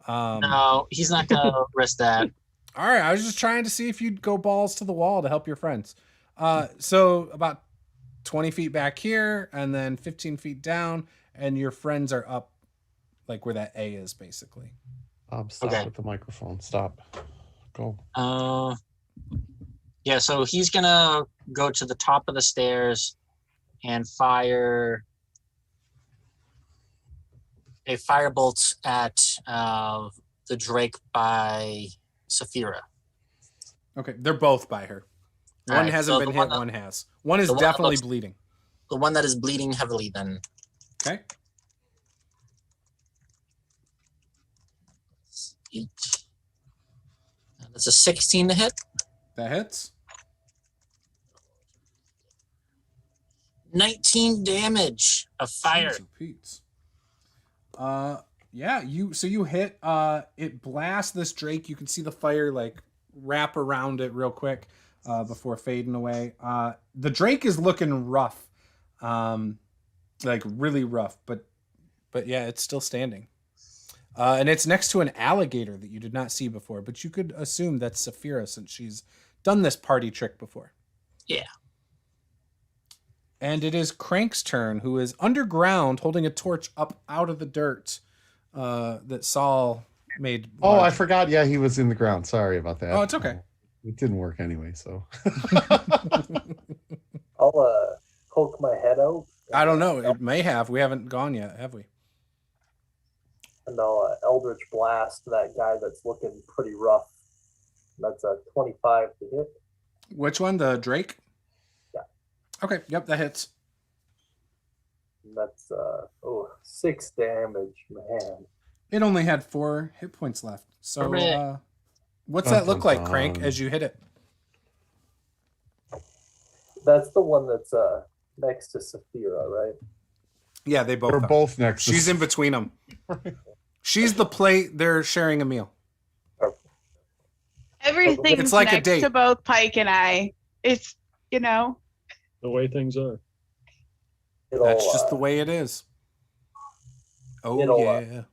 No, he's not gonna risk that. All right, I was just trying to see if you'd go balls to the wall to help your friends. So about 20 feet back here, and then 15 feet down, and your friends are up, like where that A is, basically. Stop Okay. with the microphone. Stop. Go. Yeah, so he's gonna go to the top of the stairs and fire a firebolt at the Drake by Saphira. Okay, they're both by her. All One right, hasn't so been the hit, one that- one has. One is the one that definitely looks- bleeding. The one that is bleeding heavily, then. Okay. 8. That's a 16 to hit. That hits. 19 damage of fire. Jeez, Pete's. Yeah, you hit, it blasts this Drake. You can see the fire like wrap around it real quick before fading away. The Drake is looking rough. Like really rough, but yeah, it's still standing. And it's next to an alligator that you did not see before, but you could assume that's Saphira since she's done this party trick before. Yeah. And it is Krank's turn, who is underground holding a torch up out of the dirt that Saul made. Oh, I large. forgot. Yeah, he was in the ground. Sorry about that. Oh, it's okay. It didn't work anyway, so. I'll poke my head out. I don't know. It may have. We haven't gone yet, have we? And I'll Eldritch Blast that guy that's looking pretty rough. That's a 25 to hit. Which one? The Drake? Yeah. Okay. Yep, that hits. And that's 6 damage, man. It only had 4 hit points left. So, Hooray. what's Dun, that look dun, like, Crank, dun. as you hit it? That's the one that's next to Saphira, right? Yeah, they both We're are. both next to She's in between them. She's the plate. They're sharing a meal. Everything's It's like a next date. to both Pike and I. It's, The way things are. It'll, That's just the way it is. Oh, it'll, yeah.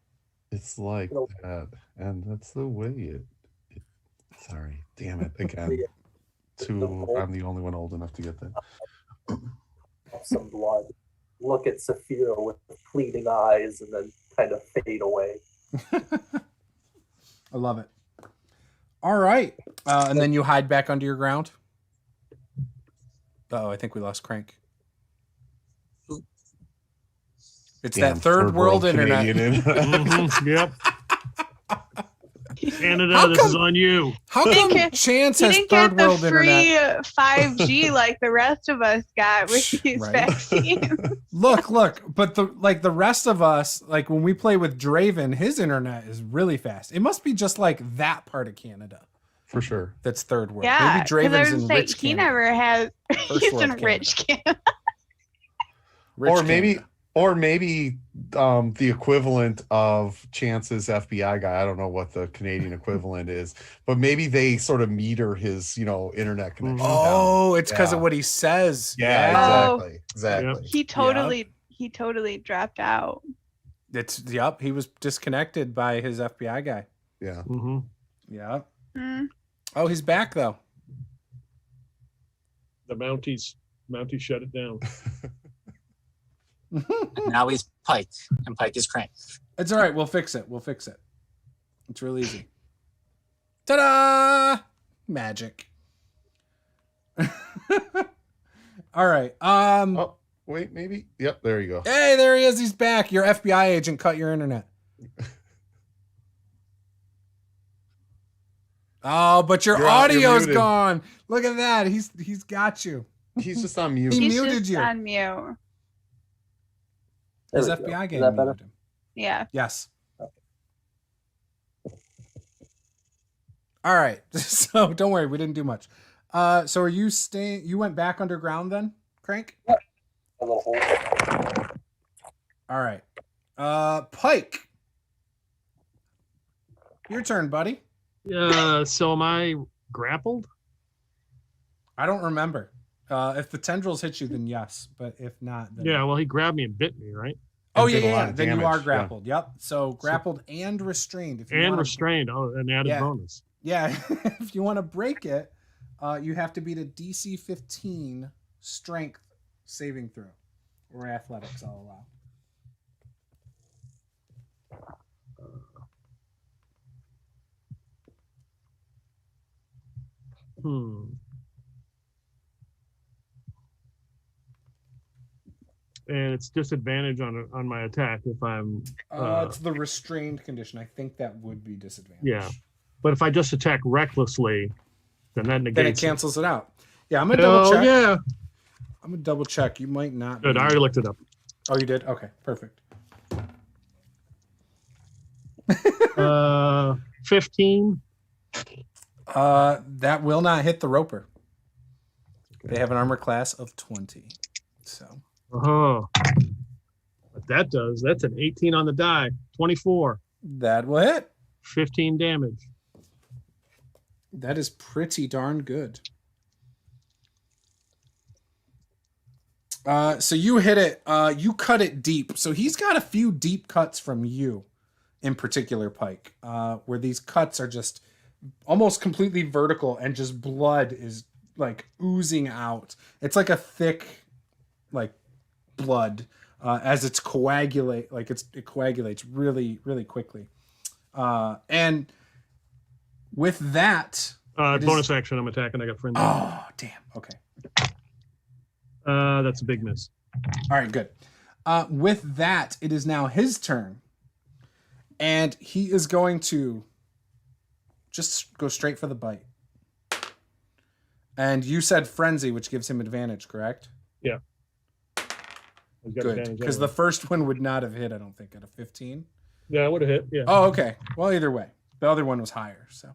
It's like Nope. that. And that's the way it sorry. Damn it. Again. I'm the only one old enough to get that. some blood. Look at Saphira with pleading eyes and then kind of fade away. I love it. All right. And then you hide back under your ground. Oh, I think we lost Crank. It's Damn, that third world internet. Canadian internet. Mhm, yep. Canada, How this come- is on you. How He come didn't Chance He has didn't third get the world free internet? 5G like the rest of us got with these Right. vaccines. Look, but the rest of us, like when we play with Draven, his internet is really fast. It must be just like that part of Canada For sure. that's third world. Yeah, Maybe 'cause I Draven's was in saying rich he Canada. never has. First He's world in rich Canada. Rich Or maybe the equivalent of Chance's FBI guy. I don't know what the Canadian equivalent is, but maybe they sort of meter his, internet connection. Oh, down. it's because of Yeah. what he says. Yeah, Oh. exactly. He totally dropped out. He was disconnected by his FBI guy. Yeah. hmm Yep. Hmm. Oh, he's back though. The Mounties shut it down. And now he's Pike, and Pike is Crank. It's all right. We'll fix it. It's real easy. Ta-da! Magic. All right. Oh, wait, maybe. Yep, there you go. Hey, there he is. He's back. Your FBI agent cut your internet. Oh, but your You're audio's muted. gone. Look at that. He's got you. He's just on mute. He He's muted just you. on mute. His There we go. FBI Is game that better? muted him. Yeah. Yes. All right. So don't worry, we didn't do much. So are you staying? You went back underground then, Crank? A little hole. All right. Pike. Your turn, buddy. So am I grappled? I don't remember. If the tendrils hit you, then yes. But if not, then Yeah, well, he grabbed me and bit me, right? Oh And yeah, did a lot yeah. of Then you damage, are yeah. grappled. Yep. So grappled and restrained. If you And wanna, restrained. Oh, an added Yeah. bonus. Yeah. If you want to break it, you have to beat a DC 15 Strength saving throw, or Athletics. I'll allow. And it's disadvantage on my attack if I'm. It's the restrained condition. I think that would be disadvantage. Yeah. But if I just attack recklessly, then that negates. Then it cancels it out. Yeah, I'm gonna double Oh check. yeah. I'm gonna double check. You might not. Good. be- I already looked it up. Oh, you did? Okay, perfect. 15. That will not hit the Roper. They have an armor class of 20. So Oh. What that does, that's an 18 on the die. 24. that will hit. 15 damage. That is pretty darn good. So you hit it. You cut it deep. So he's got a few deep cuts from you, in particular, Pike, where these cuts are just almost completely vertical and just blood is like oozing out. It's like a thick, like blood as it's coagulate. Like it coagulates really, really quickly. And with that, Bonus action, I'm attacking. I got friends. oh damn. Okay. That's a big miss. All right, good. With that, it is now his turn. And he is going to just go straight for the bite. And you said frenzy, which gives him advantage, correct? Yeah. He's got Good. advantage Because the anyway. first one would not have hit, I don't think, at a 15. Yeah, I would have hit. Yeah. Oh, okay. Well, either way. The other one was higher, so.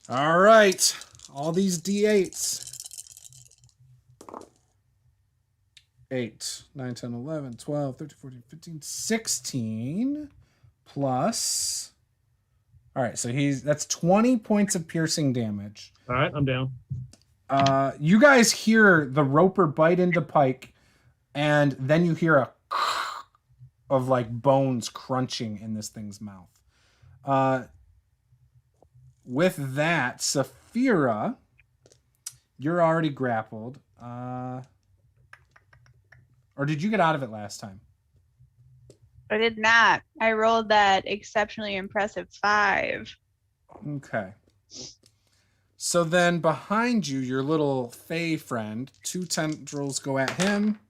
All right. All these D8s. 8, 9, 10, 11, 12, 13, 14, 15, 16 plus. All right, so that's 20 points of piercing damage. All right, I'm down. You guys hear the Roper bite into Pike, and then you hear a of like bones crunching in this thing's mouth. With that, Saphira, you're already grappled. Or did you get out of it last time? I did not. I rolled that exceptionally impressive 5. Okay. So then behind you, your little Fey friend, 2 tendrils go at him.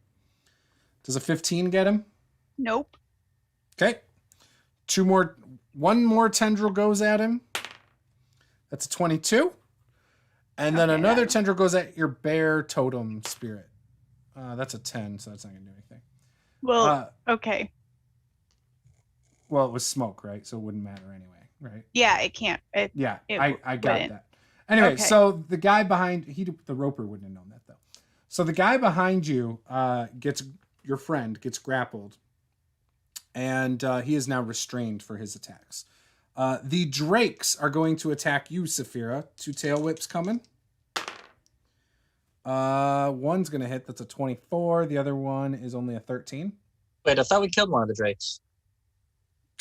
Does a 15 get him? Nope. Okay. One more tendril goes at him. That's a 22. And then Okay, another then. tendril goes at your bear totem spirit. That's a 10, so that's not going to do anything. Well, okay. Well, it was smoke, right? So it wouldn't matter anyway, right? Yeah, it can't. Yeah, It I got wouldn't. that. Anyway, Okay. so the guy behind the Roper wouldn't have known that though. So the guy behind you your friend gets grappled, and he is now restrained for his attacks. The Drakes are going to attack you, Saphira. 2 tail whips coming. One's gonna hit. That's a 24. The other one is only a 13. Wait, I thought we killed one of the drakes.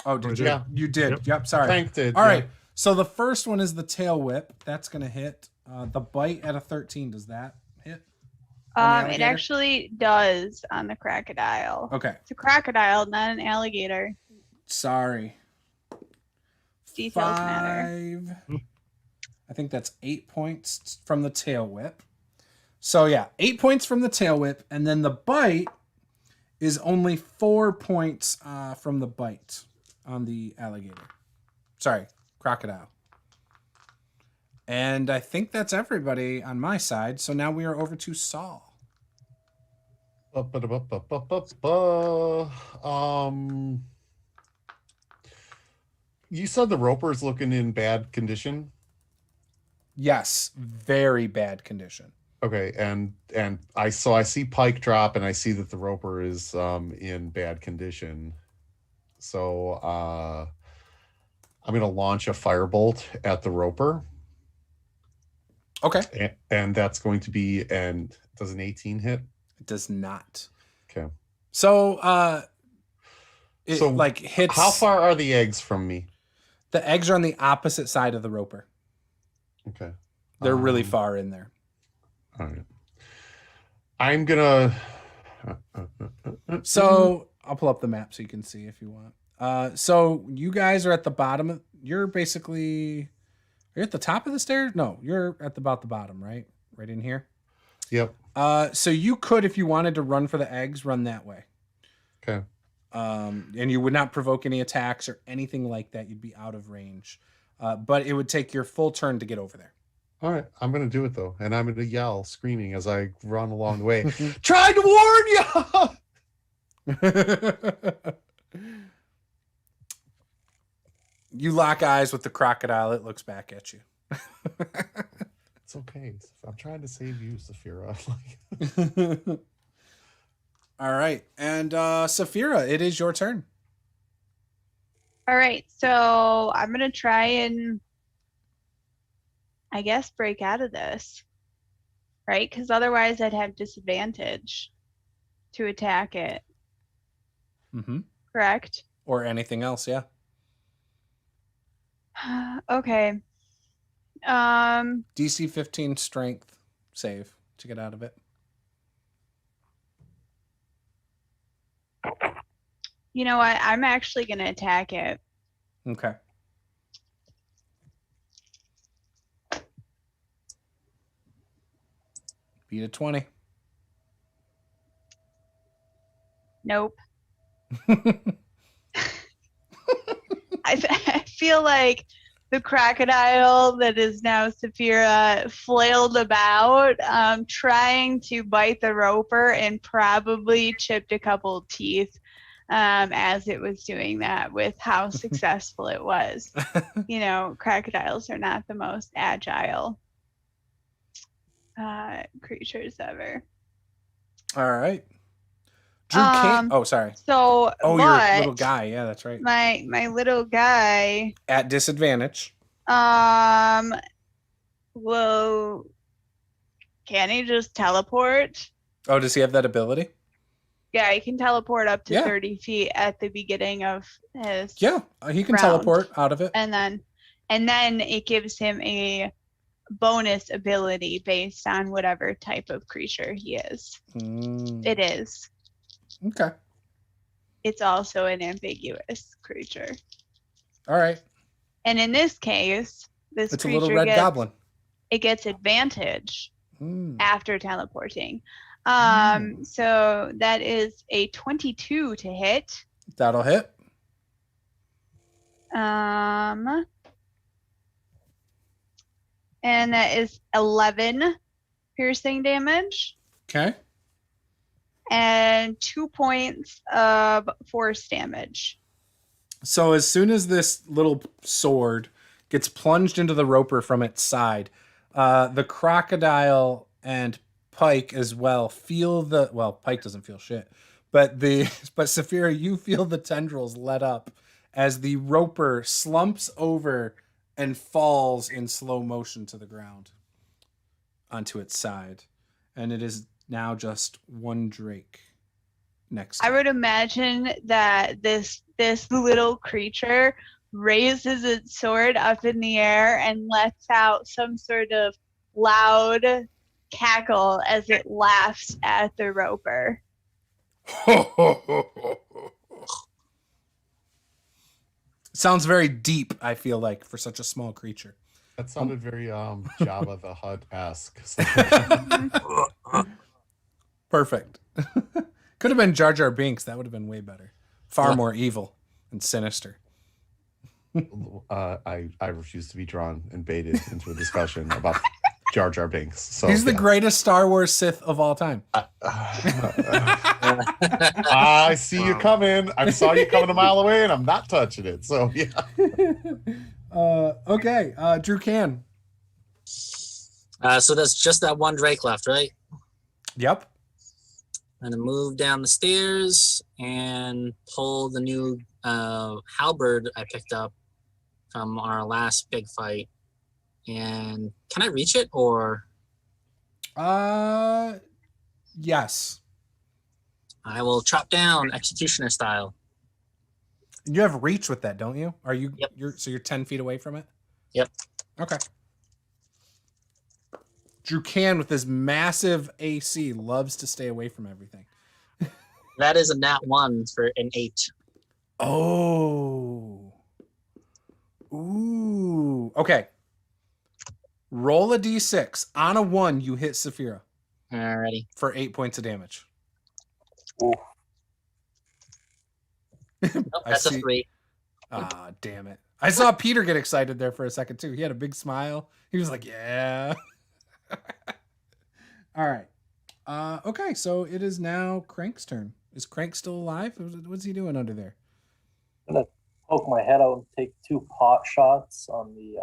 Oh, did you? Yeah. You did. Yep. Yep. Sorry. Krank did. All yeah. right. So the first one is the tail whip. That's gonna hit. The bite at a 13. Does that hit? On the It alligator? actually does on the crocodile. Okay. It's a crocodile, not an alligator. Sorry. Details matter. 5. I think that's 8 points from the tail whip. So yeah, 8 points from the tail whip, and then the bite is only 4 points from the bite on the alligator. Sorry, crocodile. And I think that's everybody on my side. So now we are over to Saul. You said the Roper's looking in bad condition. Yes, very bad condition. Okay, and I see Pike drop, and I see that the Roper is in bad condition. So I'm gonna launch a firebolt at the Roper. Okay. And that's going to be, and does an 18 hit? It does not. Okay. So, it So like hits. How far are the eggs from me? The eggs are on the opposite side of the roper. Okay. They're really far in there. All right. I'm gonna. So I'll pull up the map so you can see if you want. So you guys are at the bottom. You're basically. Are you at the top of the stairs? No, you're at about the bottom, right? Right in here. Yep. So you could, if you wanted to run for the eggs, run that way. Okay. And you would not provoke any attacks or anything like that. You'd be out of range. But it would take your full turn to get over there. All right. I'm gonna do it though, and I'm gonna yell, screaming as I run along the way. Tried to warn you. You lock eyes with the crocodile. It looks back at you. It's okay. I'm trying to save you, Saphira. All right. And Saphira, it is your turn. All right, so I'm going to try and, I guess, break out of this, right? Because otherwise I'd have disadvantage to attack it. Mm-hmm. Correct? Or anything else, yeah. Okay. DC 15 strength save to get out of it. You know what? I'm actually going to attack it. Okay. Beat a 20. Nope. I feel like the crocodile that is now Saphira flailed about, trying to bite the roper and probably chipped a couple teeth as it was doing that with how successful it was. You know, crocodiles are not the most agile creatures ever. All right. Drew can't. Oh, sorry. So, Oh, your little guy. Yeah, that's right. My little guy. At disadvantage. Well, can he just teleport? Oh, does he have that ability? Yeah, he can teleport up to Yeah. 30 feet at the beginning of his. Yeah, he can round. teleport out of it. And then it gives him a bonus ability based on whatever type of creature he is. It is. Okay. It's also an ambiguous creature. All right. And in this case, this It's a creature little red goblin. It gets advantage after teleporting. Mm. So that is a 22 to hit. That'll hit. And that is 11 piercing damage. Okay. And 2 points of force damage. So as soon as this little sword gets plunged into the roper from its side, the crocodile and Pike as well feel the, well, Pike doesn't feel shit, but Saphira, you feel the tendrils let up as the roper slumps over and falls in slow motion to the ground onto its side. And it is now just one Drake next to I would imagine that this little creature raises its sword up in the air and lets out some sort of loud cackle as it laughs at the roper. Sounds very deep, I feel like, for such a small creature. That sounded very Jabba the Hutt-esque. Perfect. Could have been Jar Jar Binks. That would have been way better. Far more evil and sinister. I refuse to be drawn and baited into a discussion about Jar Jar Binks. So he's the greatest Star Wars Sith of all time. I see you coming. I saw you coming a mile away, and I'm not touching it. So yeah. Okay, Drew can. So that's just that one Drake left, right? Yep. I'm gonna move down the stairs and pull the new halberd I picked up from our last big fight And can I reach it or? Yes. I will chop down executioner style. And you have reach with that, don't you? Are you? Yep. You're 10 feet away from it. Yep. Okay. Drukan with his massive AC loves to stay away from everything. That is a nat 1 for an 8. Oh. Ooh. Okay. Roll a d6. On a 1, you hit Saphira. Alrighty. For 8 points of damage. Ooh. Nope, that's a 3. Ah, damn it. I saw Peter get excited there for a second, too. He had a big smile. He was like, yeah. All right. Okay, so it is now Krank's turn. Is Krank still alive? What's he doing under there? I'm gonna poke my head out and take 2 pot shots on the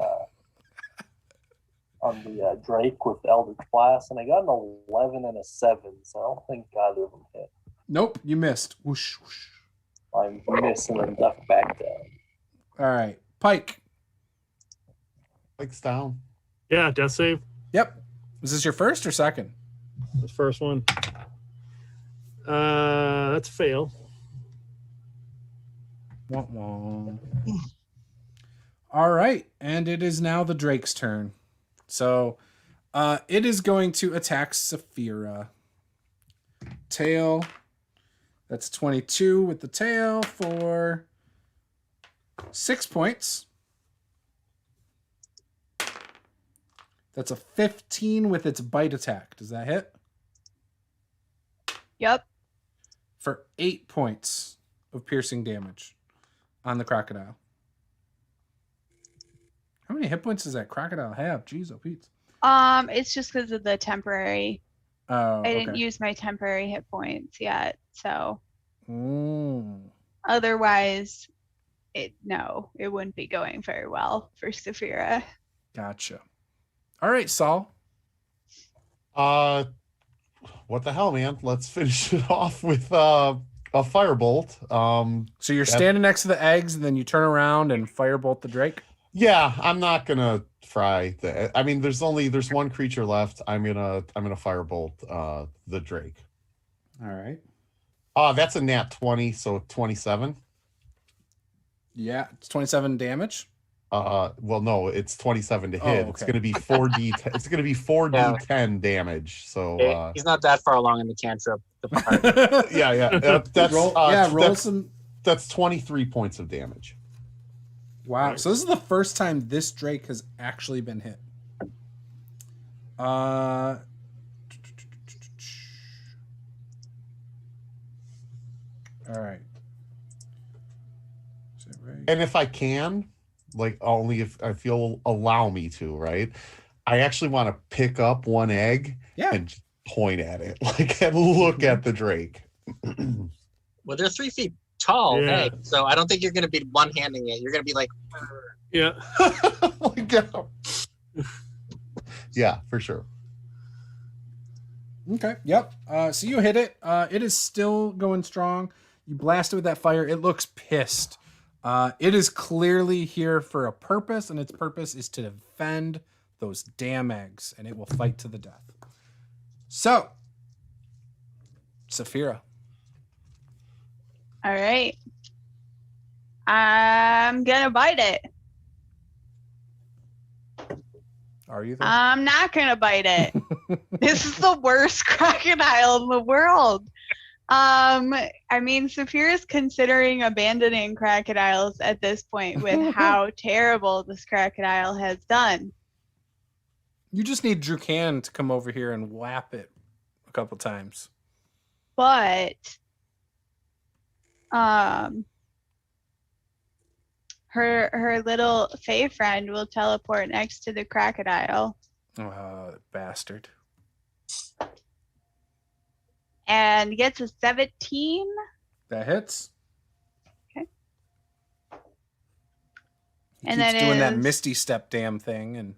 Drake with Eldritch Blast, and I got an 11 and a 7, so I don't think either of them hit. Nope, you missed. Whoosh, whoosh. I'm missing and duck back down. All right, Pike. Pike's down. Yeah, death save. Yep. Is this your first or second? The first one. That's a fail. Wah, wah. All right, and it is now the Drake's turn. So it is going to attack Saphira. Tail. That's 22 with the tail for 6 points. That's a 15 with its bite attack. Does that hit? Yep. For 8 points of piercing damage on the crocodile. How many hit points does that crocodile have? Jeez, oh Pete. It's just because of the temporary. Oh, I didn't okay. use my temporary hit points yet, so Mm. otherwise, it wouldn't be going very well for Saphira. Gotcha. All right, Saul. What the hell, man? Let's finish it off with a firebolt. So you're standing next to the eggs, and then you turn around and firebolt the Drake. Yeah, I'm not gonna fry the. I mean, there's one creature left. I'm gonna firebolt the Drake. All right. That's a nat 20, so 27. Yeah, it's 27 damage. Well, no, it's 27 to hit. Oh, okay. It's gonna be 4d. It's gonna be 4d10 damage. So He's not that far along in the cantrip. yeah. That's roll some. That's 23 points of damage. Wow. So this is the first time this Drake has actually been hit. All right. Is that right? And if I can, like only if you'll allow me to, right? I actually want to pick up one egg and just point at it, like, and look at the Drake. Well, they're 3 feet tall, Yeah. so I don't think you're going to be one-handing it. You're going to be like, Yeah. Yeah, for sure. Okay. Yep. So you hit it. It is still going strong. You blast it with that fire. It looks pissed. It is clearly here for a purpose, and its purpose is to defend those damn eggs, and it will fight to the death. So, Saphira. All right. I'm gonna bite it. Are you there? I'm not gonna bite it. This is the worst crocodile in the world. I mean, Saphira's considering abandoning crocodiles at this point with how terrible this crocodile has done. You just need Drukan to come over here and whap it a couple times. But her little fae friend will teleport next to the crocodile. Bastard. And gets a 17. That hits. Okay. He And keeps then doing that is- Misty Step damn thing and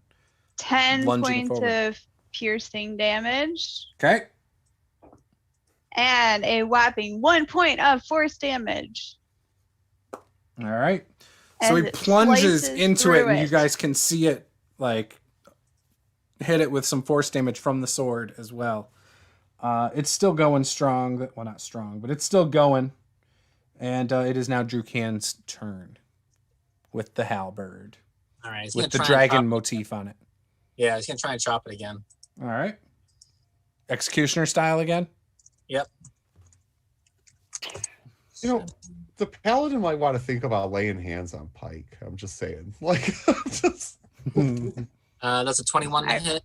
10 lunging points forward. of piercing damage. Okay. And a whopping 1 point of force damage. All right. So And he it plunges slices into it, through and you it. guys can see it like hit it with some force damage from the sword as well. It's still going strong. Well, not strong, but it's still going. And it is now Drukan's turn with the halberd. All right. With the dragon motif on it. Yeah, he's going to try and chop it again. All right. Executioner style again? Yep. You know, the paladin might want to think about laying hands on Pike. I'm just saying. Like, just... That's a 21 to hit.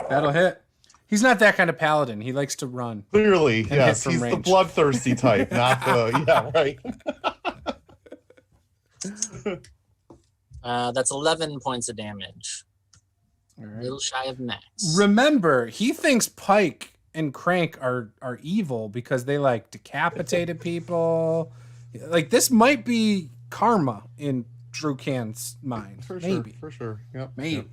That'll hit. He's not that kind of paladin. He likes to run. Clearly, yes. from He's range. the bloodthirsty type, not the... Yeah, right. That's 11 points of damage. All A right. little shy of max. Remember, he thinks Pike and Krank are evil because they like decapitated people. Like this might be karma in Drukan's mind. For Maybe. sure, for sure. Yep. Maybe.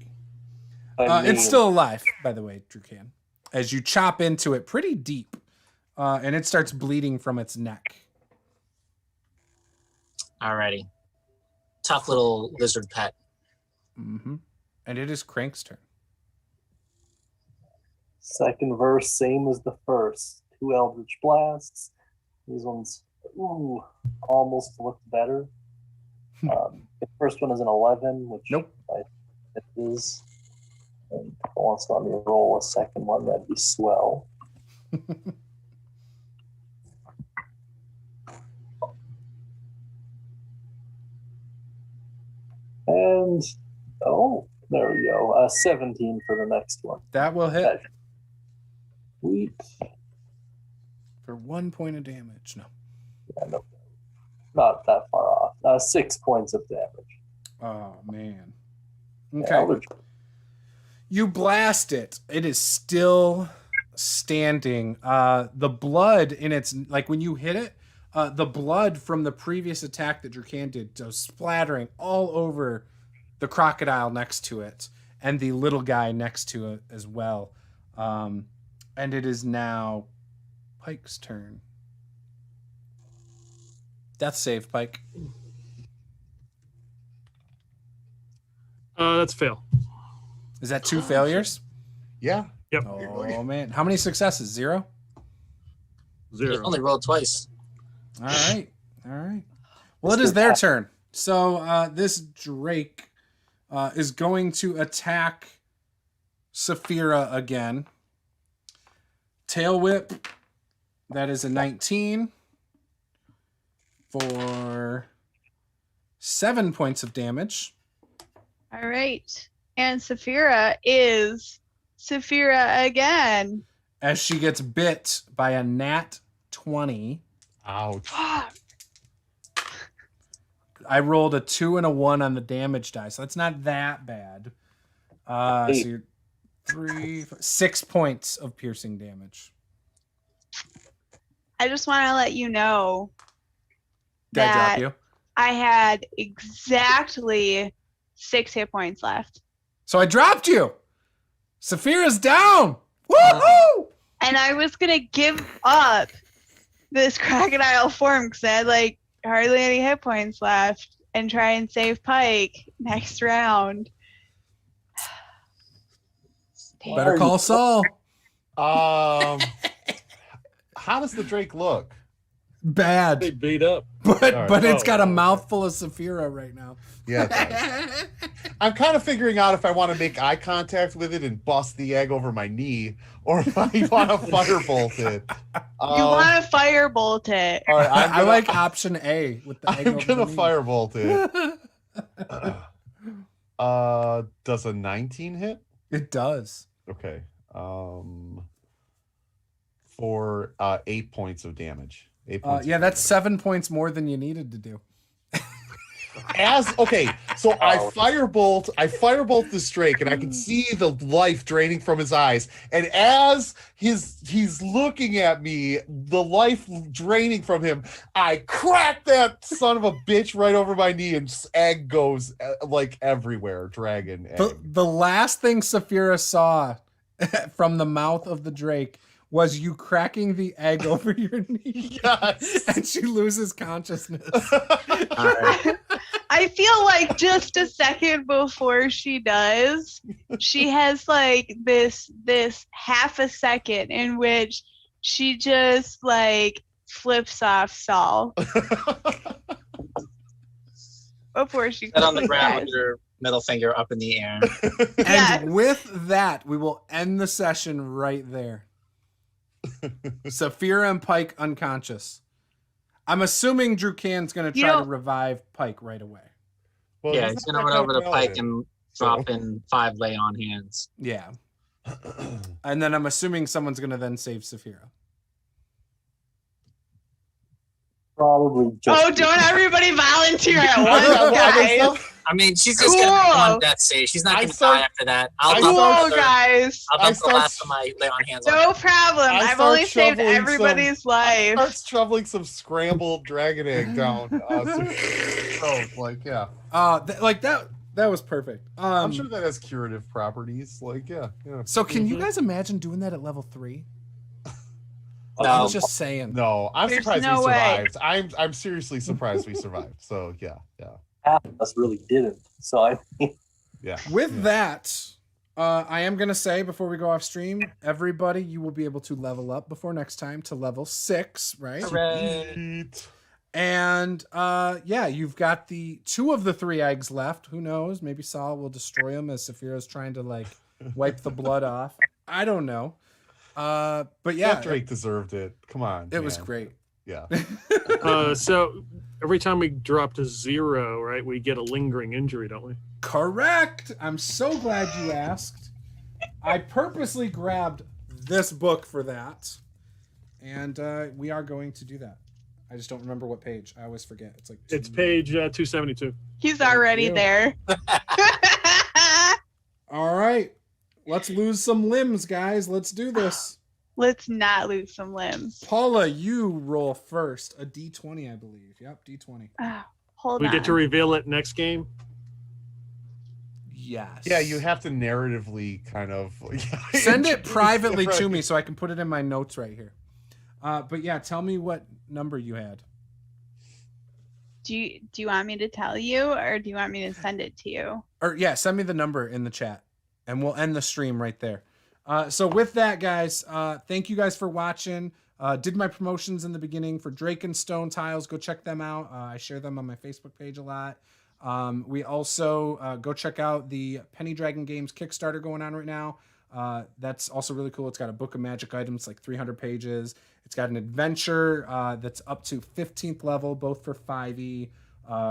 Yep. It's still alive, by the way, Drukan. As you chop into it pretty deep, and it starts bleeding from its neck. Alrighty. Tough little lizard pet. Mm-hmm. And it is Krank's turn. Second verse, same as the first. 2 Eldritch Blasts. These ones, almost look better. The first one is an 11, which Nope. it is. And if it wants to let me roll a second one, that'd be swell. And, there we go. 17 for the next one. That will hit Sweet. for 1 point of damage. No. Yeah, no, not that far off. 6 points of damage. Oh, man. Yeah, Okay. Eldritch You blast it. It is still standing. The blood in its, like when you hit it, the blood from the previous attack that Drukan did goes splattering all over the crocodile next to it and the little guy next to it as well. And it is now Pike's turn. Death save, Pike. That's a fail. Is that 2 failures? Yeah. Yep. Oh, man. How many successes? 0? He 0. only rolled twice. All right. All right. Well, it is their turn. So this Drake is going to attack Saphira again. Tail whip. That is a 19 for 7 points of damage. All right. And Saphira is Saphira again. As she gets bit by a nat 20. Ouch. I rolled a 2 and a 1 on the damage die, so that's not that bad. So you're 6 points of piercing damage. I just want to let you know Did I drop that you? I had exactly 6 hit points left. So I dropped you. Saphira's down. Woohoo! And I was going to give up this crocodile form because I had like hardly any hit points left and try and save Pike next round. Better call Saul. How does the Drake look? Bad. They beat up. But All right. but it's got a Oh. mouthful of Saphira right now. Yeah, it does. I'm kind of figuring out if I want to make eye contact with it and bust the egg over my knee, or if I want to firebolt it. You want to firebolt it. All right, I like option A with the egg I'm over gonna the knee. firebolt it. Does a 19 hit? It does. Okay. For 8 points of damage. 8 points. Yeah, of that's damage. 7 points more than you needed to do. So I firebolt this Drake, and I can see the life draining from his eyes. And as he's looking at me, the life draining from him, I crack that son of a bitch right over my knee, and egg goes like everywhere. Dragon egg. The last thing Saphira saw from the mouth of the Drake was you cracking the egg over your knee. Yes. And she loses consciousness. All right. I feel like just a second before she does, she has like this half a second in which she just like flips off Saul before she Sit on the ground with dies. your middle finger up in the air. And Yes. with that, we will end the session right there. Saphira and Pike unconscious. I'm assuming Drew Can's going to You try to don't- revive Pike right away. Well, Yeah, he's not gonna that run over to paladin, Pike and so- drop in 5 lay on hands. Yeah. And then I'm assuming someone's going to then save Saphira. Probably just. Oh, don't everybody volunteer at I once, know, guys. I mean, she's just gonna make Cool. one death save. She's not I gonna start- die after that. I I'll dump start- Cool, the- guys. I'll I dump the start- last of my lay on hands on. No problem. I I've start only saved shoveling everybody's life. Starts shoveling some scrambled dragon egg down. So, like, yeah. That was perfect. I'm sure that has curative properties. Like, yeah. So can you guys imagine doing that at level 3? No. I'm just saying. No, I'm There's surprised no we way. survived. I'm seriously surprised we survived. So, yeah. Half of us really didn't. So I mean, Yeah. With that, I am going to say before we go off stream, everybody, you will be able to level up before next time to level 6, right? Hooray. And yeah, you've got the 2 of the 3 eggs left. Who knows? Maybe Saul will destroy them as Saphira's trying to like wipe the blood off. I don't know. But yeah, That Drake deserved it. Come on. it was man. great. Yeah. So every time we drop to 0, right, we get a lingering injury, don't we? Correct. I'm so glad you asked. I purposely grabbed this book for that. And we are going to do that. I just don't remember what page. I always forget. It's like It's page 272. He's already you. there. All right. Let's lose some limbs, guys. Let's do this. Let's not lose some limbs. Paula, you roll first. A D20, I believe. Yep, D20. Hold We on. get to reveal it next game. Yes. Yeah, you have to narratively kind of send it introduce privately the- to me so I can put it in my notes right here. But yeah, tell me what number you had. Do you want me to tell you, or do you want me to send it to you? Or yeah, send me the number in the chat, and we'll end the stream right there. So with that, guys, thank you guys for watching. Did my promotions in the beginning for Drake and Stone tiles. Go check them out. I share them on my Facebook page a lot. We also go check out the Penny Dragon Games Kickstarter going on right now. That's also really cool. It's got a book of magic items, like 300 pages. It's got an adventure that's up to 15th level, both for 5e.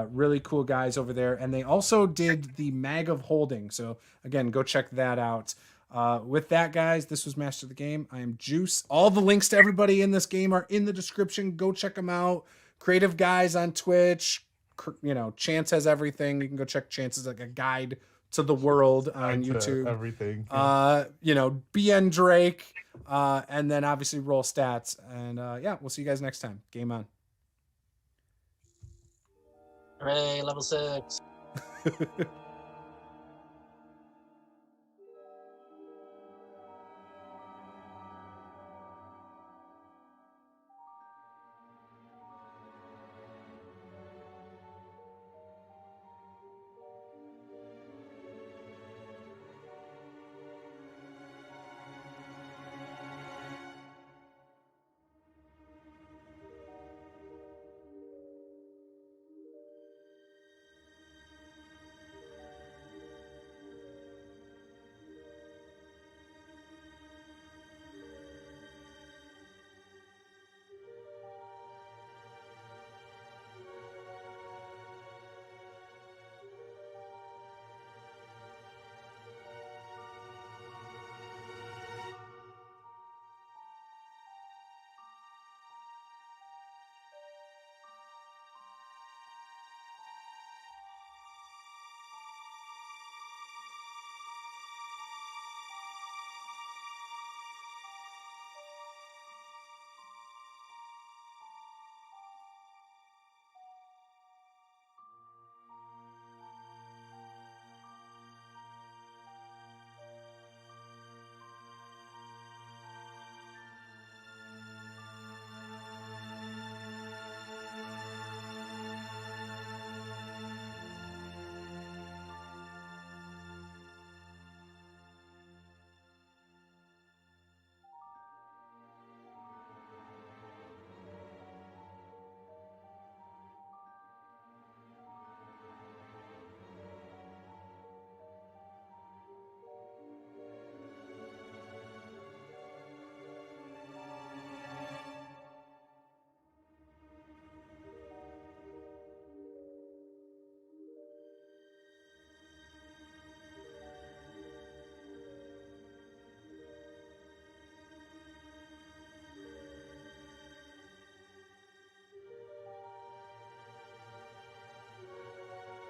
Really cool guys over there. And they also did the Mag of Holding. So again, go check that out. With that, guys, this was Master of the Game. I am Juice. All the links to everybody in this game are in the description. Go check them out. Creative Guys on Twitch. You know, Chance has everything. You can go check Chance's like a guide to the world on YouTube. Everything. You know, BN Drake, and then obviously Roll Stats. And yeah, we'll see you guys next time. Game on. Hooray, level 6.